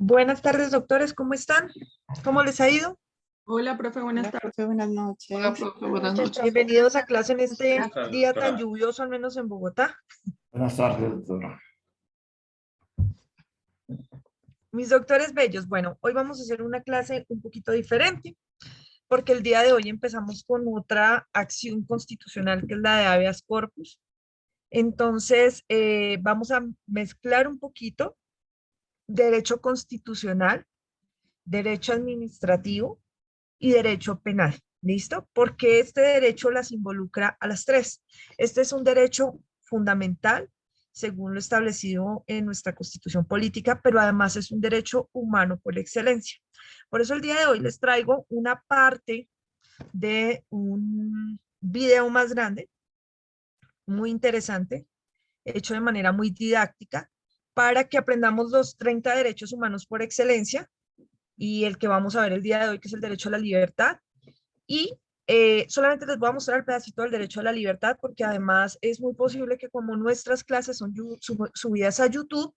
Buenas tardes, doctores, ¿cómo están? ¿Cómo les ha ido? Hola, profe, buenas Hola, tardes. profe, buenas noches. Hola, profe, buenas noches. Bienvenidos a clase en este Gracias. día tan lluvioso, al menos en Bogotá. Buenas tardes, doctora. Mis doctores bellos, bueno, hoy vamos a hacer una clase un poquito diferente, porque el día de hoy empezamos con otra acción constitucional, que es la de habeas corpus. Entonces, vamos a mezclar un poquito derecho constitucional, derecho administrativo y derecho penal. ¿Listo? Porque este derecho las involucra a las tres. Este es un derecho fundamental, según lo establecido en nuestra Constitución política, pero además es un derecho humano por excelencia. Por eso el día de hoy les traigo una parte de un video más grande, muy interesante, hecho de manera muy didáctica, para que aprendamos los 30 derechos humanos por excelencia y el que vamos a ver el día de hoy, que es el derecho a la libertad. Y solamente les voy a mostrar el pedacito del derecho a la libertad, porque además es muy posible que como nuestras clases son subidas a YouTube,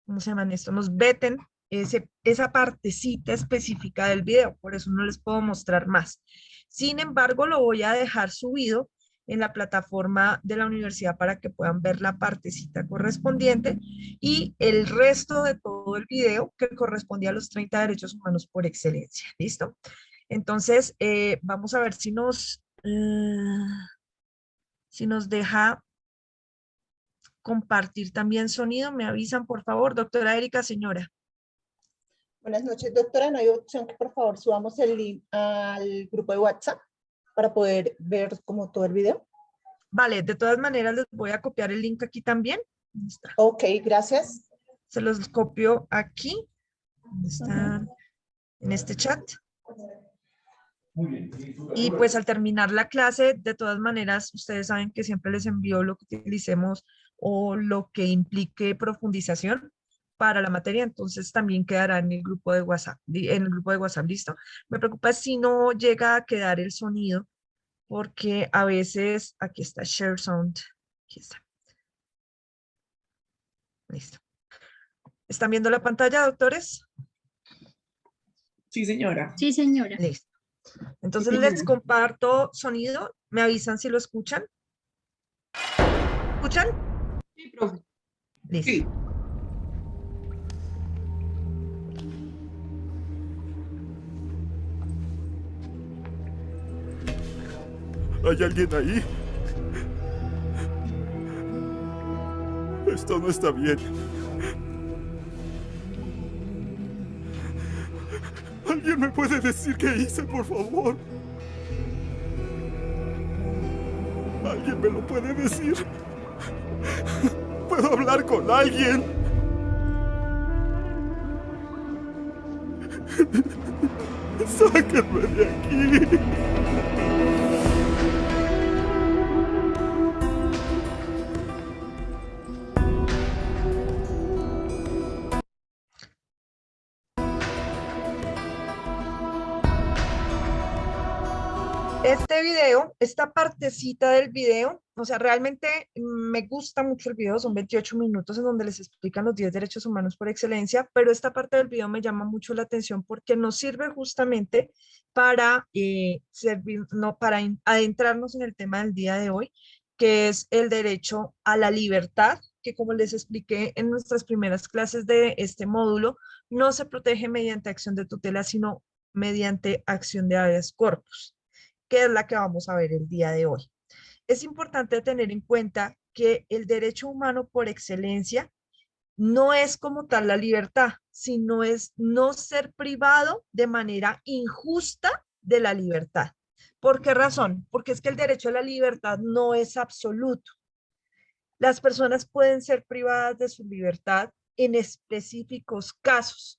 ¿cómo se llaman esto? Nos veten esa partecita específica del video, por eso no les puedo mostrar más. Sin embargo, lo voy a dejar subido en la plataforma de la universidad para que puedan ver la partecita correspondiente y el resto de todo el video que correspondía a los 30 derechos humanos por excelencia. ¿Listo? Entonces, vamos a ver si nos deja compartir también sonido. Me avisan, por favor, doctora Erika, señora. Buenas noches, doctora. ¿No hay opción que por favor subamos el link al grupo de WhatsApp para poder ver como todo el video? Vale, de todas maneras les voy a copiar el link aquí también. ¿Dónde está? Ok, gracias. Se los copio aquí. ¿Dónde están? En este chat. Y pues al terminar la clase, de todas maneras, ustedes saben que siempre les envío lo que utilicemos o lo que implique profundización para la materia, entonces también quedará en el grupo de WhatsApp, ¿listo? Me preocupa si no llega a quedar el sonido, porque a veces, aquí está Share Sound, aquí está. Listo. ¿Están viendo la pantalla, doctores? Sí, señora. Sí, señora. Listo. Entonces les comparto sonido. ¿Me avisan si lo escuchan? ¿Escuchan? Sí, profe. Listo. Sí. ¿Hay alguien ahí? Esto no está bien. ¿Alguien me puede decir qué hice, por favor? ¿Alguien me lo puede decir? ¿Puedo hablar con alguien? ¡Sáquenme de aquí! Este video, esta partecita del video, o sea, realmente me gusta mucho el video, son 28 minutos en donde les explican los 10 derechos humanos por excelencia, pero esta parte del video me llama mucho la atención porque nos sirve justamente para, adentrarnos en el tema del día de hoy, que es el derecho a la libertad, que como les expliqué en nuestras primeras clases de este módulo, no se protege mediante acción de tutela, sino mediante acción de habeas corpus, que es la que vamos a ver el día de hoy. Es importante tener en cuenta que el derecho humano por excelencia no es como tal la libertad, sino es no ser privado de manera injusta de la libertad. ¿Por qué razón? Porque es que el derecho a la libertad no es absoluto. Las personas pueden ser privadas de su libertad en específicos casos.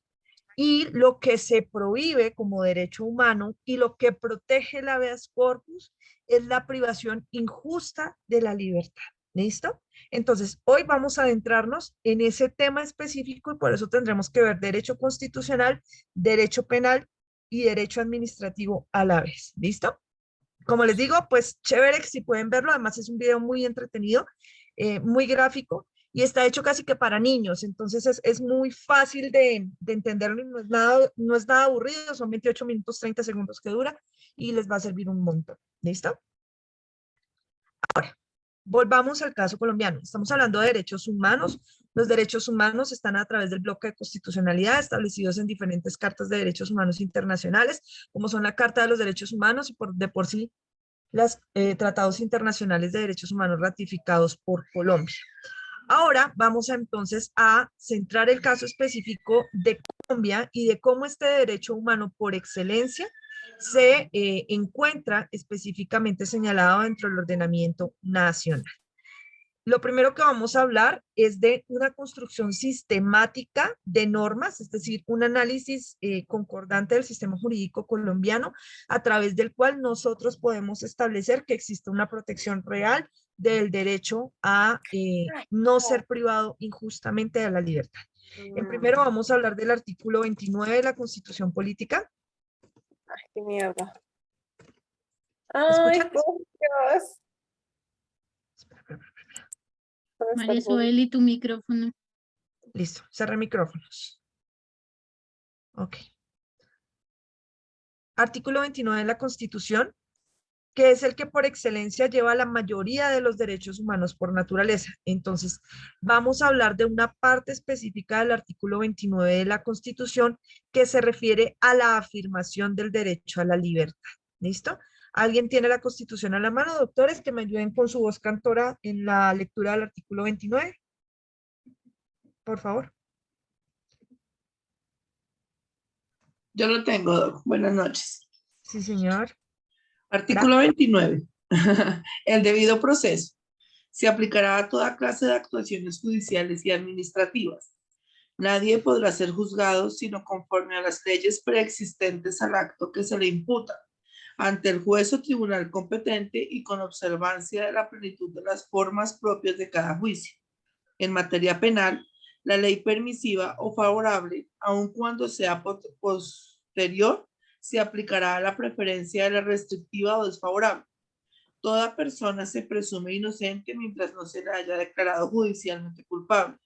Y lo que se prohíbe como derecho humano y lo que protege el habeas corpus es la privación injusta de la libertad. ¿Listo? Entonces, hoy vamos a adentrarnos en ese tema específico y por eso tendremos que ver derecho constitucional, derecho penal y derecho administrativo a la vez. ¿Listo? Como les digo, pues chévere que si pueden verlo, además es un video muy entretenido, muy gráfico y está hecho casi que para niños, entonces es muy fácil de entenderlo y no es nada aburrido, son 28 minutos 30 segundos que dura y les va a servir un montón. ¿Listo? Volvamos al caso colombiano. Estamos hablando de derechos humanos. Los derechos humanos están a través del bloque de constitucionalidad establecidos en diferentes cartas de derechos humanos internacionales, como son la Carta de los Derechos Humanos y de por sí los tratados internacionales de derechos humanos ratificados por Colombia. Ahora vamos entonces a centrar el caso específico de Colombia y de cómo este derecho humano por excelencia se encuentra específicamente señalado dentro del ordenamiento nacional. Lo primero que vamos a hablar es de una construcción sistemática de normas, es decir, un análisis concordante del sistema jurídico colombiano a través del cual nosotros podemos establecer que existe una protección real del derecho a no ser privado injustamente de la libertad. En primero vamos a hablar del artículo 29 de la Constitución Política. Ay, qué mierda. ¿Me Ay, escuchan? por Dios. María Zoeli, tu micrófono. Listo, cerré micrófonos. Ok. Artículo 29 de la Constitución, que es el que por excelencia lleva la mayoría de los derechos humanos por naturaleza. Entonces, vamos a hablar de una parte específica del artículo 29 de la Constitución que se refiere a la afirmación del derecho a la libertad. ¿Listo? ¿Alguien tiene la Constitución a la mano, doctores, que me ayuden con su voz cantora en la lectura del artículo 29? Por favor. Yo lo tengo, Doc. Buenas noches. Sí, señor. Artículo 29. El debido proceso. Se aplicará a toda clase de actuaciones judiciales y administrativas. Nadie podrá ser juzgado sino conforme a las leyes preexistentes al acto que se le imputa, ante el juez o tribunal competente y con observancia de la plenitud de las formas propias de cada juicio. En materia penal, la ley permisiva o favorable, aun cuando sea posterior, se aplicará a la preferencia de la restrictiva o desfavorable. Toda persona se presume inocente mientras no se le haya declarado judicialmente culpable.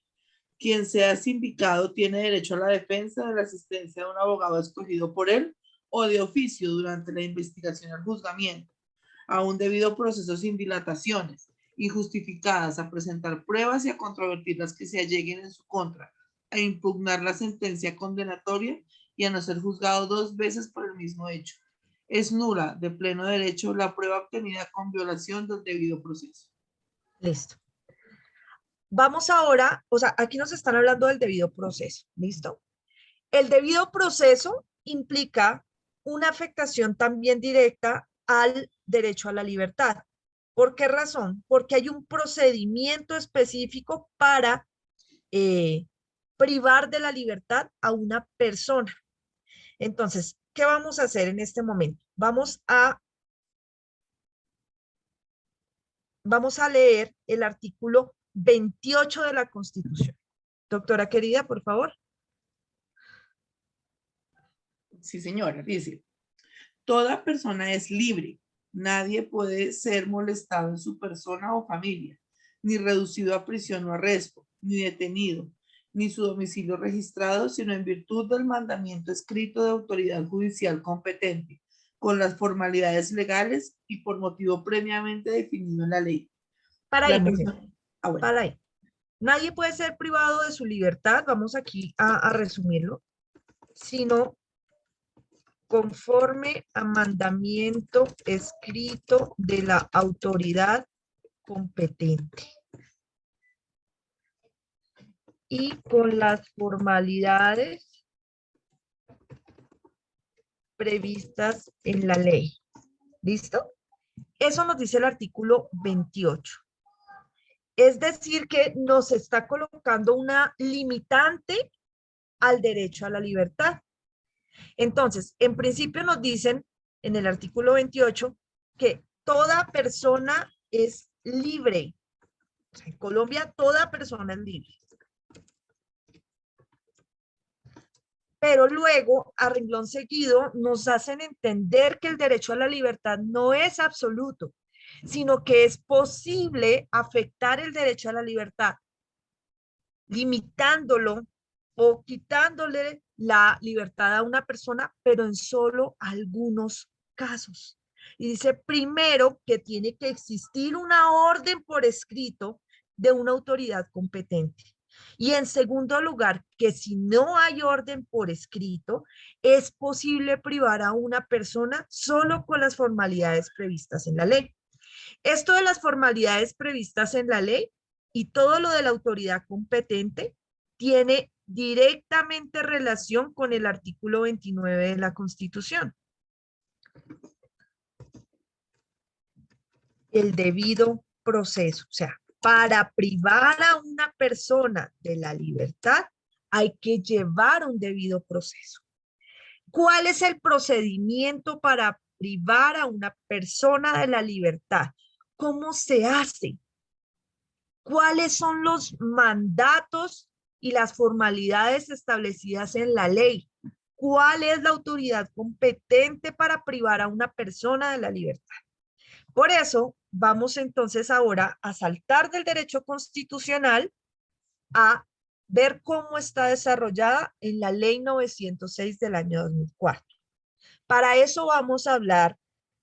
Quien sea sindicado tiene derecho a la defensa de la asistencia de un abogado escogido por él o de oficio durante la investigación al juzgamiento, a un debido proceso sin dilataciones injustificadas, a presentar pruebas y a controvertir las que se alleguen en su contra, a impugnar la sentencia condenatoria y a no ser juzgado 2 veces por el mismo hecho. Es nula de pleno derecho la prueba obtenida con violación del debido proceso. Listo. Vamos ahora, o sea, aquí nos están hablando del debido proceso, ¿listo? El debido proceso implica una afectación también directa al derecho a la libertad. ¿Por qué razón? Porque hay un procedimiento específico para privar de la libertad a una persona. Entonces, ¿qué vamos a hacer en este momento? Vamos a leer el artículo 28 de la Constitución. Doctora querida, por favor. Sí, señora, dice, toda persona es libre. Nadie puede ser molestado en su persona o familia, ni reducido a prisión o arresto, ni detenido, ni su domicilio registrado, sino en virtud del mandamiento escrito de autoridad judicial competente, con las formalidades legales y por motivo previamente definido en la ley. Para ahí, Bueno. para ahí. Nadie puede ser privado de su libertad, vamos aquí a resumirlo, sino conforme a mandamiento escrito de la autoridad competente y con las formalidades previstas en la ley. ¿Listo? Eso nos dice el artículo 28. Es decir, que nos está colocando una limitante al derecho a la libertad. Entonces, en principio nos dicen en el artículo 28 que toda persona es libre. O sea, en Colombia toda persona es libre. Pero luego, a renglón seguido, nos hacen entender que el derecho a la libertad no es absoluto, sino que es posible afectar el derecho a la libertad limitándolo o quitándole la libertad a una persona, pero en solo algunos casos. Y dice primero que tiene que existir una orden por escrito de una autoridad competente. Y en segundo lugar, que si no hay orden por escrito, es posible privar a una persona solo con las formalidades previstas en la ley. Esto de las formalidades previstas en la ley y todo lo de la autoridad competente tiene directamente relación con el artículo 29 de la Constitución. El debido proceso, o sea, para privar a una persona de la libertad hay que llevar un debido proceso. ¿Cuál es el procedimiento para privar a una persona de la libertad? ¿Cómo se hace? ¿Cuáles son los mandatos y las formalidades establecidas en la ley? ¿Cuál es la autoridad competente para privar a una persona de la libertad? Por eso, vamos entonces ahora a saltar del derecho constitucional a ver cómo está desarrollada en la Ley 906 del año 2004. Para eso vamos a hablar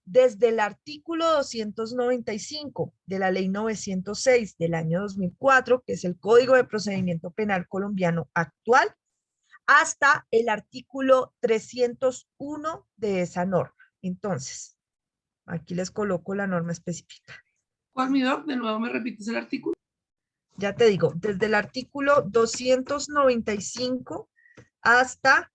desde el artículo 295 de la Ley 906 del año 2004, que es el Código de Procedimiento Penal colombiano actual, hasta el artículo 301 de esa norma. Entonces, aquí les coloco la norma específica. ¿Cuál, mi doc? De nuevo me repites el artículo. Ya te digo, desde el artículo 295 hasta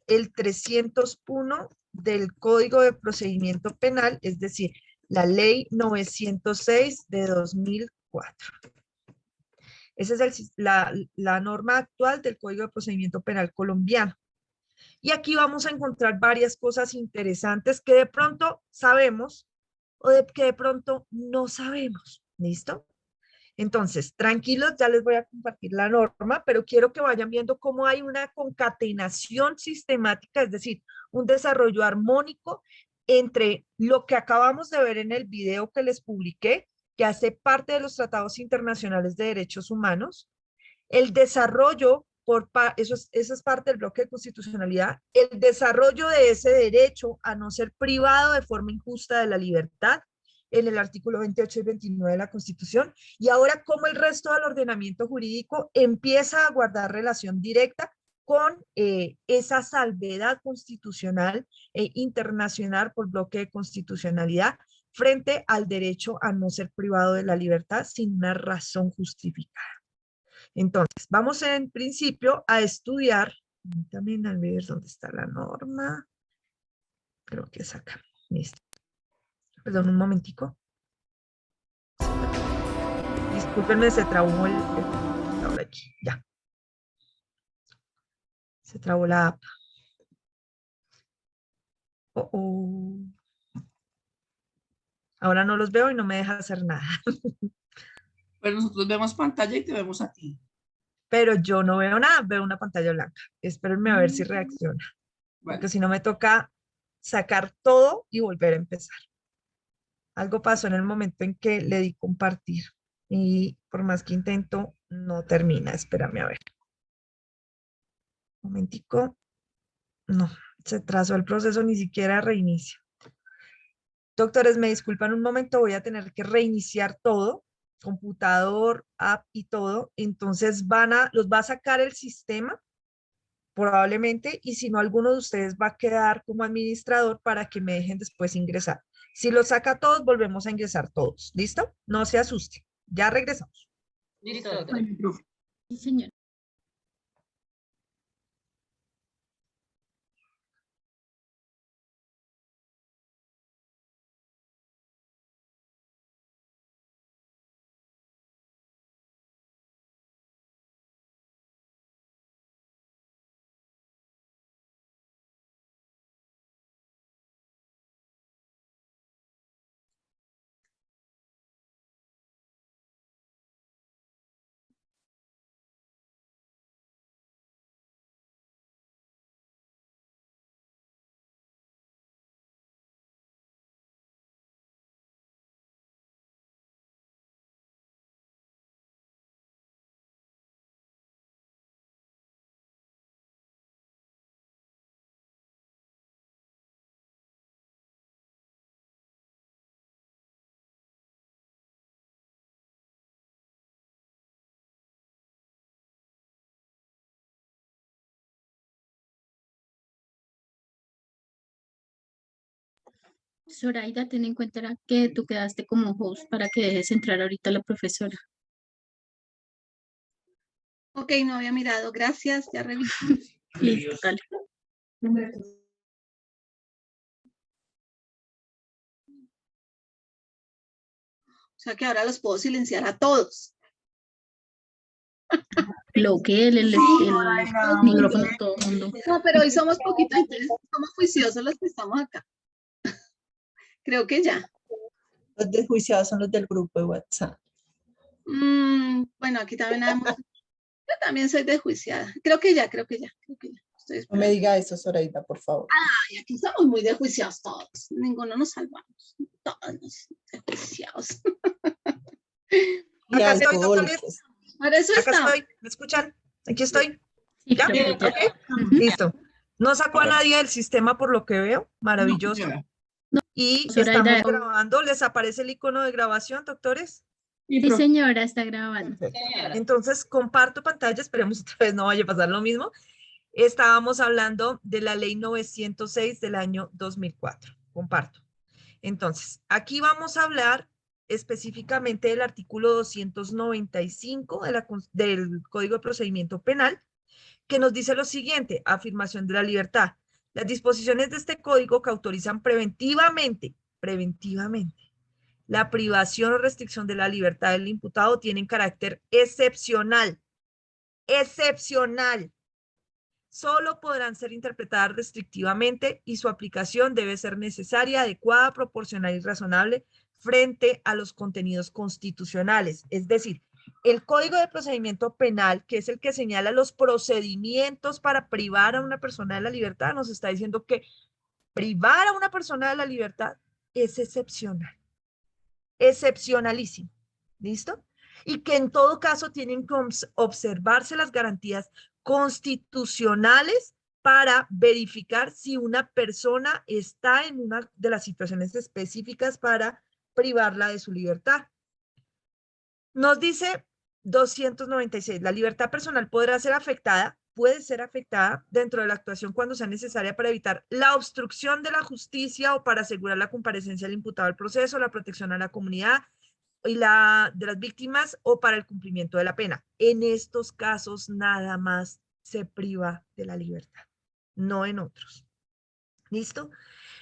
el 301 del Código de Procedimiento Penal, es decir, la Ley 906 de 2004. Esa es la norma actual del Código de Procedimiento Penal colombiano. Y aquí vamos a encontrar varias cosas interesantes que de pronto sabemos o que de pronto no sabemos. ¿Listo? Entonces, tranquilos, ya les voy a compartir la norma, pero quiero que vayan viendo cómo hay una concatenación sistemática, es decir, un desarrollo armónico entre lo que acabamos de ver en el video que les publiqué, que hace parte de los tratados internacionales de derechos humanos, el desarrollo, eso es parte del bloque de constitucionalidad, el desarrollo de ese derecho a no ser privado de forma injusta de la libertad, en el artículo 28 y 29 de la Constitución, y ahora cómo el resto del ordenamiento jurídico empieza a guardar relación directa con esa salvedad constitucional e internacional por bloque de constitucionalidad frente al derecho a no ser privado de la libertad sin una razón justificada. Entonces, vamos en principio a estudiar, también a ver dónde está la norma, creo que es acá, listo. Perdón, un momentico. Discúlpenme, se trabó ahora aquí, ya. Se trabó la app. Oh, oh. Ahora no los veo y no me deja hacer nada. Pero nosotros vemos pantalla y te vemos a ti. Pero yo no veo nada, veo una pantalla blanca. Espérenme a ver si reacciona. Vale. Porque si no me toca sacar todo y volver a empezar. Algo pasó en el momento en que le di compartir. Y por más que intento, no termina. Espérame a ver. Un momentico. No, se trazó el proceso, ni siquiera reinicia. Doctores, me disculpan un momento, voy a tener que reiniciar todo, computador, app y todo. Entonces los va a sacar el sistema, probablemente, y si no, alguno de ustedes va a quedar como administrador para que me dejen después ingresar. Si los saca todos, volvemos a ingresar todos. ¿Listo? No se asuste. Ya regresamos. Listo, doctor. Bueno, sí, señor. Zoraida, ten en cuenta que tú quedaste como host para que dejes entrar ahorita la profesora. Ok, no había mirado. Gracias, ya reviso. Listo, dale. O sea que ahora los puedo silenciar a todos. Bloquee el micrófono a todo el mundo. No, pero hoy somos poquitos, entonces somos juiciosos los que estamos acá. Creo que ya. Los desjuiciados son los del grupo de WhatsApp. Bueno, aquí también yo también soy desjuiciada. Creo que ya. Estoy No esperando. me diga eso, Zoraida, por favor. Ay, aquí somos muy desjuiciados todos. Ninguno nos salvamos. Todos desjuiciados. Y Acá estoy, doctores. alcohólicos. Por eso Acá estamos. estoy. ¿Me escuchan? Aquí estoy. Sí, ¿Ya? creo que ya. ¿Ok? Ujú. Listo. No sacó a nadie del sistema por lo que veo. Maravilloso. Y Zoraida. estamos grabando. ¿Les aparece el icono de grabación, doctores? Sí, señora, está grabando. Entonces, comparto pantalla. Esperemos otra vez no vaya a pasar lo mismo. Estábamos hablando de la ley 906 del año 2004. Comparto. Entonces, aquí vamos a hablar específicamente del artículo 295 del Código de Procedimiento Penal, que nos dice lo siguiente: afirmación de la libertad. Las disposiciones de este código que autorizan preventivamente, la privación o restricción de la libertad del imputado tienen carácter excepcional. Solo podrán ser interpretadas restrictivamente y su aplicación debe ser necesaria, adecuada, proporcional y razonable frente a los contenidos constitucionales. Es decir, el Código de Procedimiento Penal, que es el que señala los procedimientos para privar a una persona de la libertad, nos está diciendo que privar a una persona de la libertad es excepcional, excepcionalísimo. ¿Listo? Y que en todo caso tienen que observarse las garantías constitucionales para verificar si una persona está en una de las situaciones específicas para privarla de su libertad. Nos dice 296, la libertad personal puede ser afectada dentro de la actuación cuando sea necesaria para evitar la obstrucción de la justicia o para asegurar la comparecencia del imputado al proceso, la protección a la comunidad y de las víctimas o para el cumplimiento de la pena. En estos casos nada más se priva de la libertad, no en otros. ¿Listo?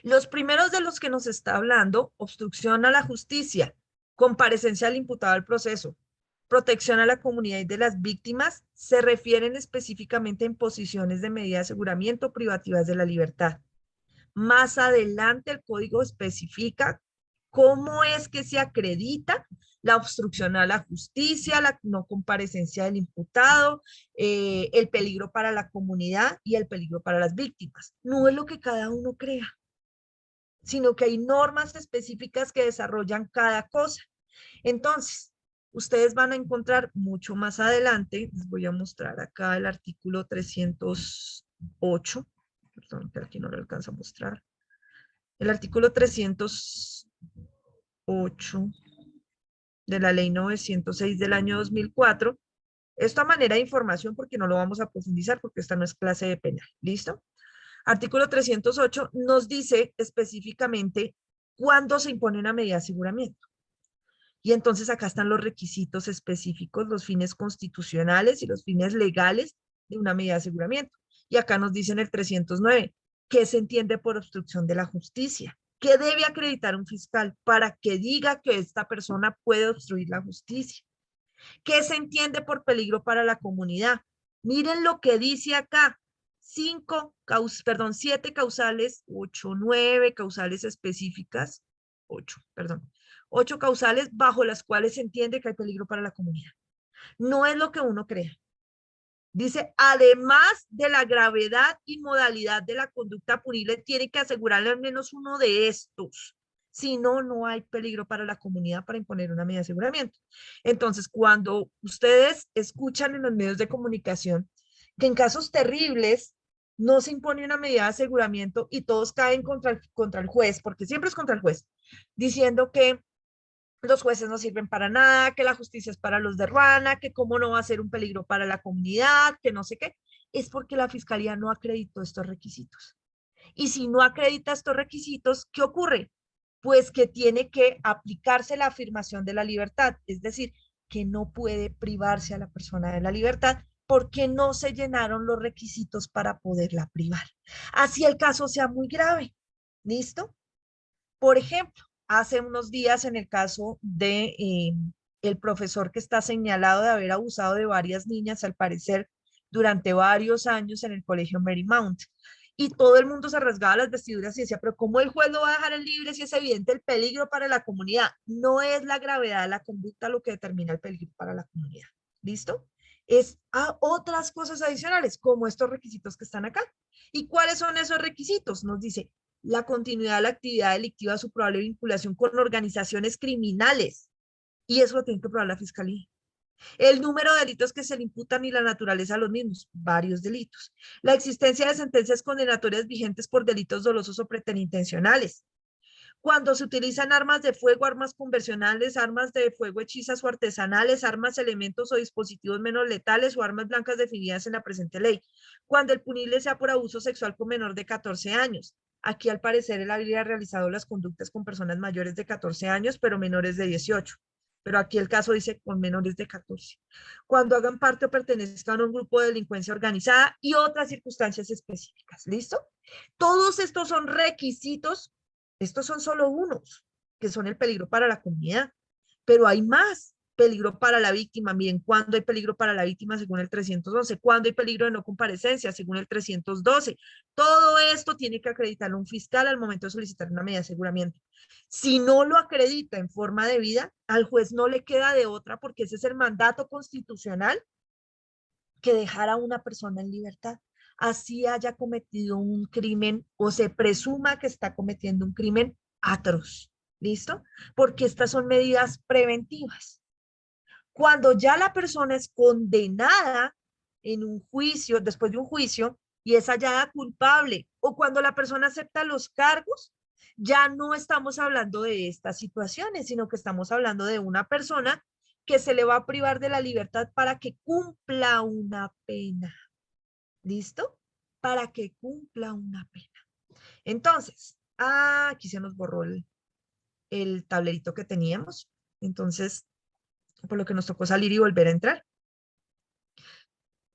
Los primeros de los que nos está hablando: obstrucción a la justicia, comparecencia del imputado al proceso, protección a la comunidad y de las víctimas, se refieren específicamente a imposiciones de medida de aseguramiento privativas de la libertad. Más adelante el código especifica cómo es que se acredita la obstrucción a la justicia, la no comparecencia del imputado, el peligro para la comunidad y el peligro para las víctimas. No es lo que cada uno crea, sino que hay normas específicas que desarrollan cada cosa. Entonces, ustedes van a encontrar mucho más adelante, les voy a mostrar acá el artículo 308, perdón, que aquí no lo alcanzo a mostrar. El artículo 308 de la ley 906 del año 2004. Esto a manera de información porque no lo vamos a profundizar porque esta no es clase de penal. ¿Listo? Artículo 308 nos dice específicamente cuándo se impone una medida de aseguramiento. Y entonces acá están los requisitos específicos, los fines constitucionales y los fines legales de una medida de aseguramiento. Y acá nos dice en el 309, ¿qué se entiende por obstrucción de la justicia? ¿Qué debe acreditar un fiscal para que diga que esta persona puede obstruir la justicia? ¿Qué se entiende por peligro para la comunidad? Miren lo que dice acá: 7 causales, 9 causales específicas, 8 causales bajo las cuales se entiende que hay peligro para la comunidad. No es lo que uno crea. Dice, además de la gravedad y modalidad de la conducta punible, tiene que asegurarle al menos uno de estos. Si no, no hay peligro para la comunidad para imponer una medida de aseguramiento. Entonces, cuando ustedes escuchan en los medios de comunicación que en casos terribles no se impone una medida de aseguramiento y todos caen contra el juez, porque siempre es contra el juez, diciendo que los jueces no sirven para nada, que la justicia es para los de ruana, que cómo no va a ser un peligro para la comunidad, que no sé qué, es porque la fiscalía no acreditó estos requisitos. Y si no acredita estos requisitos, ¿qué ocurre? Pues que tiene que aplicarse la afirmación de la libertad, es decir, que no puede privarse a la persona de la libertad porque no se llenaron los requisitos para poderla privar. Así el caso sea muy grave. ¿Listo? Por ejemplo, hace unos días en el caso de el profesor que está señalado de haber abusado de varias niñas, al parecer, durante varios años en el colegio Marymount. Y todo el mundo se rasgaba las vestiduras y decía, pero ¿cómo el juez lo va a dejar en libre si es evidente el peligro para la comunidad? No es la gravedad de la conducta lo que determina el peligro para la comunidad. ¿Listo? Es a otras cosas adicionales, como estos requisitos que están acá. ¿Y cuáles son esos requisitos? Nos dice la continuidad de la actividad delictiva, su probable vinculación con organizaciones criminales. Y eso lo tiene que probar la fiscalía. El número de delitos que se le imputan y la naturaleza de los mismos, varios delitos. La existencia de sentencias condenatorias vigentes por delitos dolosos o preterintencionales. Cuando se utilizan armas de fuego, armas convencionales, armas de fuego hechizas o artesanales, armas, elementos o dispositivos menos letales o armas blancas definidas en la presente ley. Cuando el punible sea por abuso sexual con menor de 14 años. Aquí, al parecer, él habría realizado las conductas con personas mayores de 14 años, pero menores de 18. Pero aquí el caso dice con menores de 14. Cuando hagan parte o pertenezcan a un grupo de delincuencia organizada y otras circunstancias específicas. ¿Listo? Todos estos son requisitos. Estos son solo unos, que son el peligro para la comunidad, pero hay más peligro para la víctima. Miren, ¿cuándo hay peligro para la víctima según el 311? ¿Cuándo hay peligro de no comparecencia según el 312? Todo esto tiene que acreditarlo un fiscal al momento de solicitar una medida de aseguramiento. Si no lo acredita en forma debida, al juez no le queda de otra, porque ese es el mandato constitucional, que dejar a una persona en libertad, así haya cometido un crimen o se presuma que está cometiendo un crimen atroz. ¿Listo? Porque estas son medidas preventivas. Cuando ya la persona es condenada en un juicio, después de un juicio, y es hallada culpable, o cuando la persona acepta los cargos, ya no estamos hablando de estas situaciones, sino que estamos hablando de una persona que se le va a privar de la libertad para que cumpla una pena. ¿Listo? Para que cumpla una pena. Entonces, aquí se nos borró el tablerito que teníamos. Entonces, por lo que nos tocó salir y volver a entrar.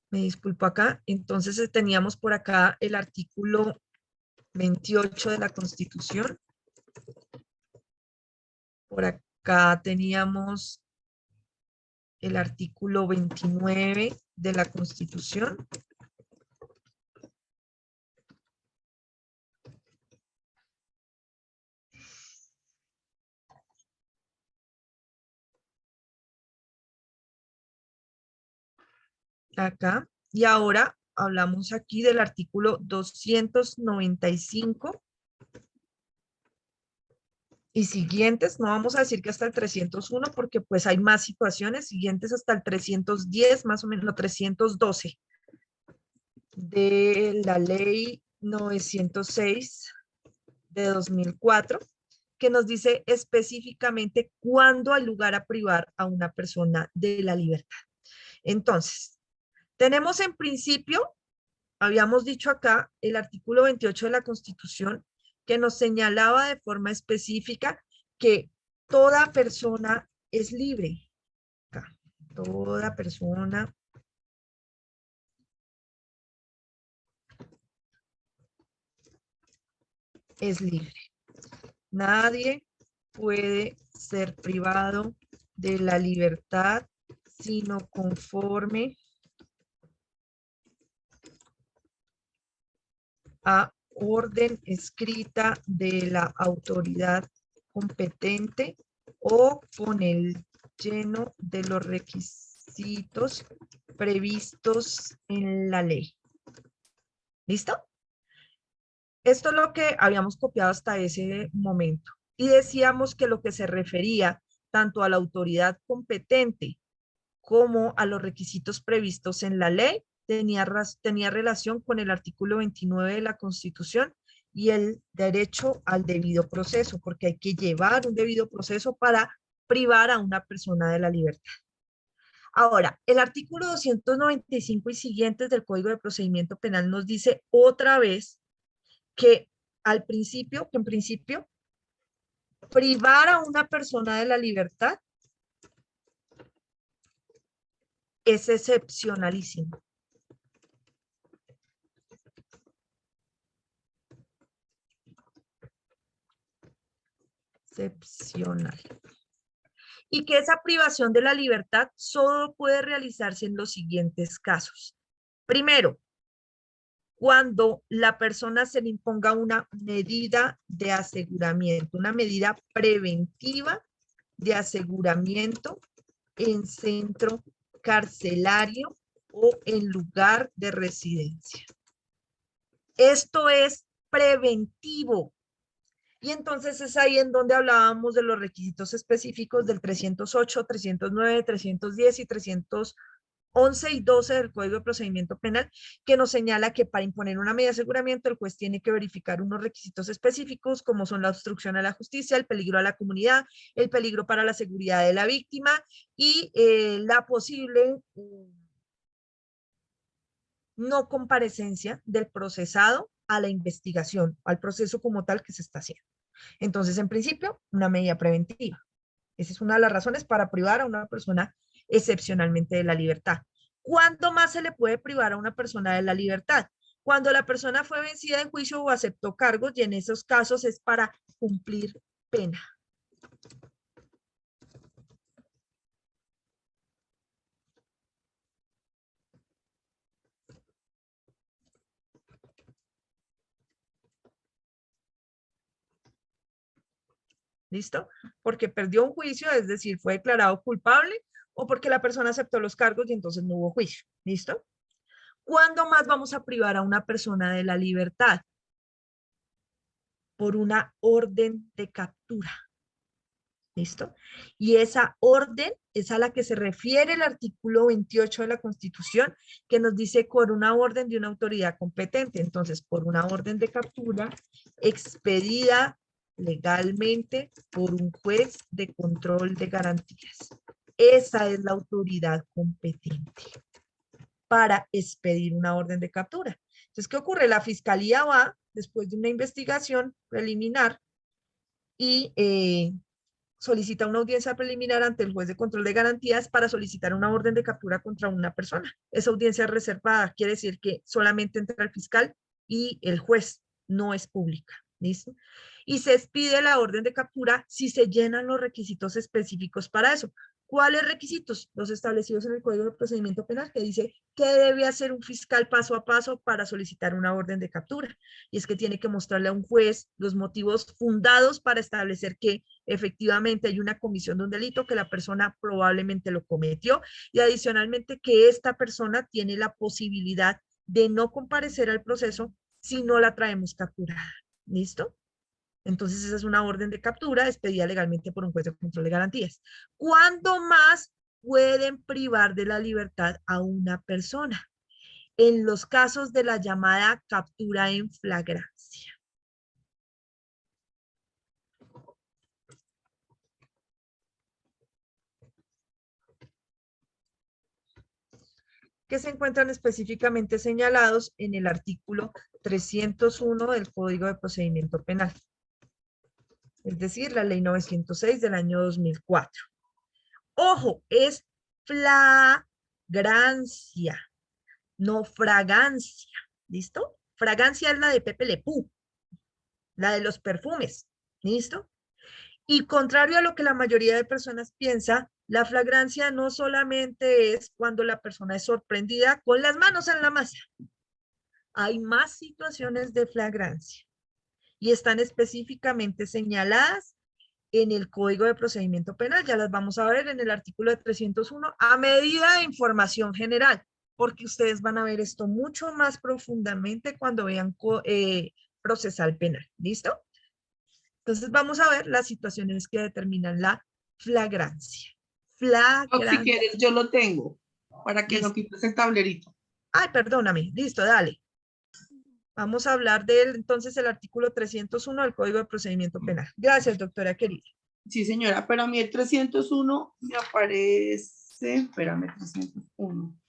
Me disculpo acá. Entonces, teníamos por acá el artículo 28 de la Constitución. Por acá teníamos el artículo 29 de la Constitución. Acá. Y ahora hablamos aquí del artículo 295 y siguientes. No vamos a decir que hasta el 301 porque pues hay más situaciones. Siguientes hasta el 310, más o menos, no, 312 de la ley 906 de 2004, que nos dice específicamente cuándo hay lugar a privar a una persona de la libertad. Entonces, tenemos en principio, habíamos dicho acá, el artículo 28 de la Constitución, que nos señalaba de forma específica que toda persona es libre. Acá, toda persona es libre. Nadie puede ser privado de la libertad sino conforme a orden escrita de la autoridad competente o con el lleno de los requisitos previstos en la ley. ¿Listo? Esto es lo que habíamos copiado hasta ese momento. Y decíamos que lo que se refería tanto a la autoridad competente como a los requisitos previstos en la ley tenía relación con el artículo 29 de la Constitución y el derecho al debido proceso, porque hay que llevar un debido proceso para privar a una persona de la libertad. Ahora, el artículo 295 y siguientes del Código de Procedimiento Penal nos dice otra vez que en principio, privar a una persona de la libertad es excepcionalísimo. Excepcional. Y que esa privación de la libertad solo puede realizarse en los siguientes casos. Primero, cuando la persona se le imponga una medida de aseguramiento, una medida preventiva de aseguramiento en centro carcelario o en lugar de residencia. Esto es preventivo. Y entonces es ahí en donde hablábamos de los requisitos específicos del 308, 309, 310 y 311 y 12 del Código de Procedimiento Penal, que nos señala que para imponer una medida de aseguramiento el juez tiene que verificar unos requisitos específicos como son la obstrucción a la justicia, el peligro a la comunidad, el peligro para la seguridad de la víctima y la posible no comparecencia del procesado a la investigación, al proceso como tal que se está haciendo. Entonces, en principio, una medida preventiva. Esa es una de las razones para privar a una persona excepcionalmente de la libertad. ¿Cuándo más se le puede privar a una persona de la libertad? Cuando la persona fue vencida en juicio o aceptó cargos, y en esos casos es para cumplir pena. ¿Listo? Porque perdió un juicio, es decir, fue declarado culpable, o porque la persona aceptó los cargos y entonces no hubo juicio. ¿Listo? ¿Cuándo más vamos a privar a una persona de la libertad? Por una orden de captura. ¿Listo? Y esa orden es a la que se refiere el artículo 28 de la Constitución, que nos dice por una orden de una autoridad competente. Entonces, por una orden de captura expedida legalmente por un juez de control de garantías. Esa es la autoridad competente para expedir una orden de captura. Entonces, ¿qué ocurre? La fiscalía va, después de una investigación preliminar, y solicita una audiencia preliminar ante el juez de control de garantías para solicitar una orden de captura contra una persona. Esa audiencia reservada quiere decir que solamente entra el fiscal y el juez, no es pública. ¿Listo? Y se expide la orden de captura si se llenan los requisitos específicos para eso. ¿Cuáles requisitos? Los establecidos en el Código de Procedimiento Penal, que dice qué debe hacer un fiscal paso a paso para solicitar una orden de captura. Y es que tiene que mostrarle a un juez los motivos fundados para establecer que efectivamente hay una comisión de un delito, que la persona probablemente lo cometió, y adicionalmente que esta persona tiene la posibilidad de no comparecer al proceso si no la traemos capturada. ¿Listo? Entonces esa es una orden de captura expedida legalmente por un juez de control de garantías. ¿Cuándo más pueden privar de la libertad a una persona? En los casos de la llamada captura en flagrancia. Que se encuentran específicamente señalados en el artículo 301 del Código de Procedimiento Penal. Es decir, la ley 906 del año 2004. Ojo, es flagrancia, no fragancia. ¿Listo? Fragancia es la de Pepe Le Pew, la de los perfumes. ¿Listo? Y contrario a lo que la mayoría de personas piensa, la flagrancia no solamente es cuando la persona es sorprendida con las manos en la masa. Hay más situaciones de flagrancia y están específicamente señaladas en el Código de Procedimiento Penal. Ya las vamos a ver en el artículo de 301 a medida de información general, porque ustedes van a ver esto mucho más profundamente cuando vean procesal penal. ¿Listo? Entonces vamos a ver las situaciones que determinan la flagrancia. O si quieres, yo lo tengo para que no quites el tablerito. Ay, perdóname. Listo, dale. Vamos a hablar del entonces el artículo 301 del Código de Procedimiento Penal. Gracias, doctora querida. Sí, señora, pero a mí el 301 me aparece, espérame, 301.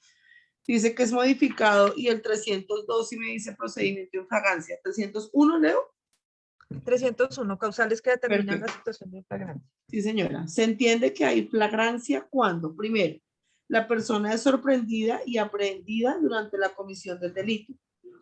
Dice que es modificado y el 302 sí me dice procedimiento en fragancia. ¿301, Leo? 301, causales que determinan la Perfecto. situación de flagrancia. Sí, señora. Se entiende que hay flagrancia cuando, primero, la persona es sorprendida y aprehendida durante la comisión del delito.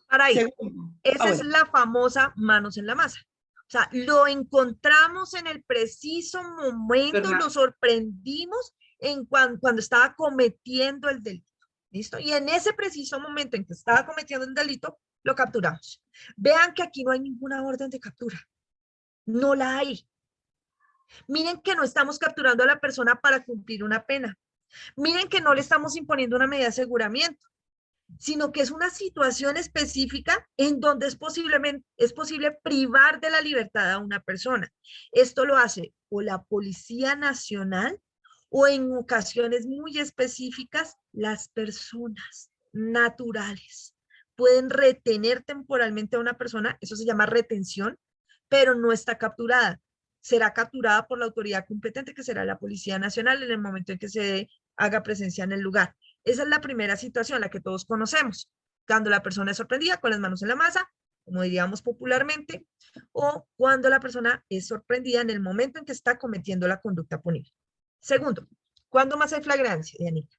Para ahí, Segundo, esa es bueno, la famosa manos en la masa. O sea, lo encontramos en el preciso momento, ¿verdad? lo sorprendimos en cuando estaba cometiendo el delito. ¿Listo? Y en ese preciso momento en que estaba cometiendo el delito, lo capturamos. Vean que aquí no hay ninguna orden de captura. No la hay. Miren que no estamos capturando a la persona para cumplir una pena. Miren que no le estamos imponiendo una medida de aseguramiento, sino que es una situación específica en donde es posible privar de la libertad a una persona. Esto lo hace o la Policía Nacional o en ocasiones muy específicas las personas naturales. Pueden retener temporalmente a una persona, eso se llama retención, pero no está capturada. Será capturada por la autoridad competente, que será la Policía Nacional, en el momento en que se haga presencia en el lugar. Esa es la primera situación, la que todos conocemos, cuando la persona es sorprendida con las manos en la masa, como diríamos popularmente, o cuando la persona es sorprendida en el momento en que está cometiendo la conducta punible. Segundo, ¿cuándo más hay flagrancia, Dianita?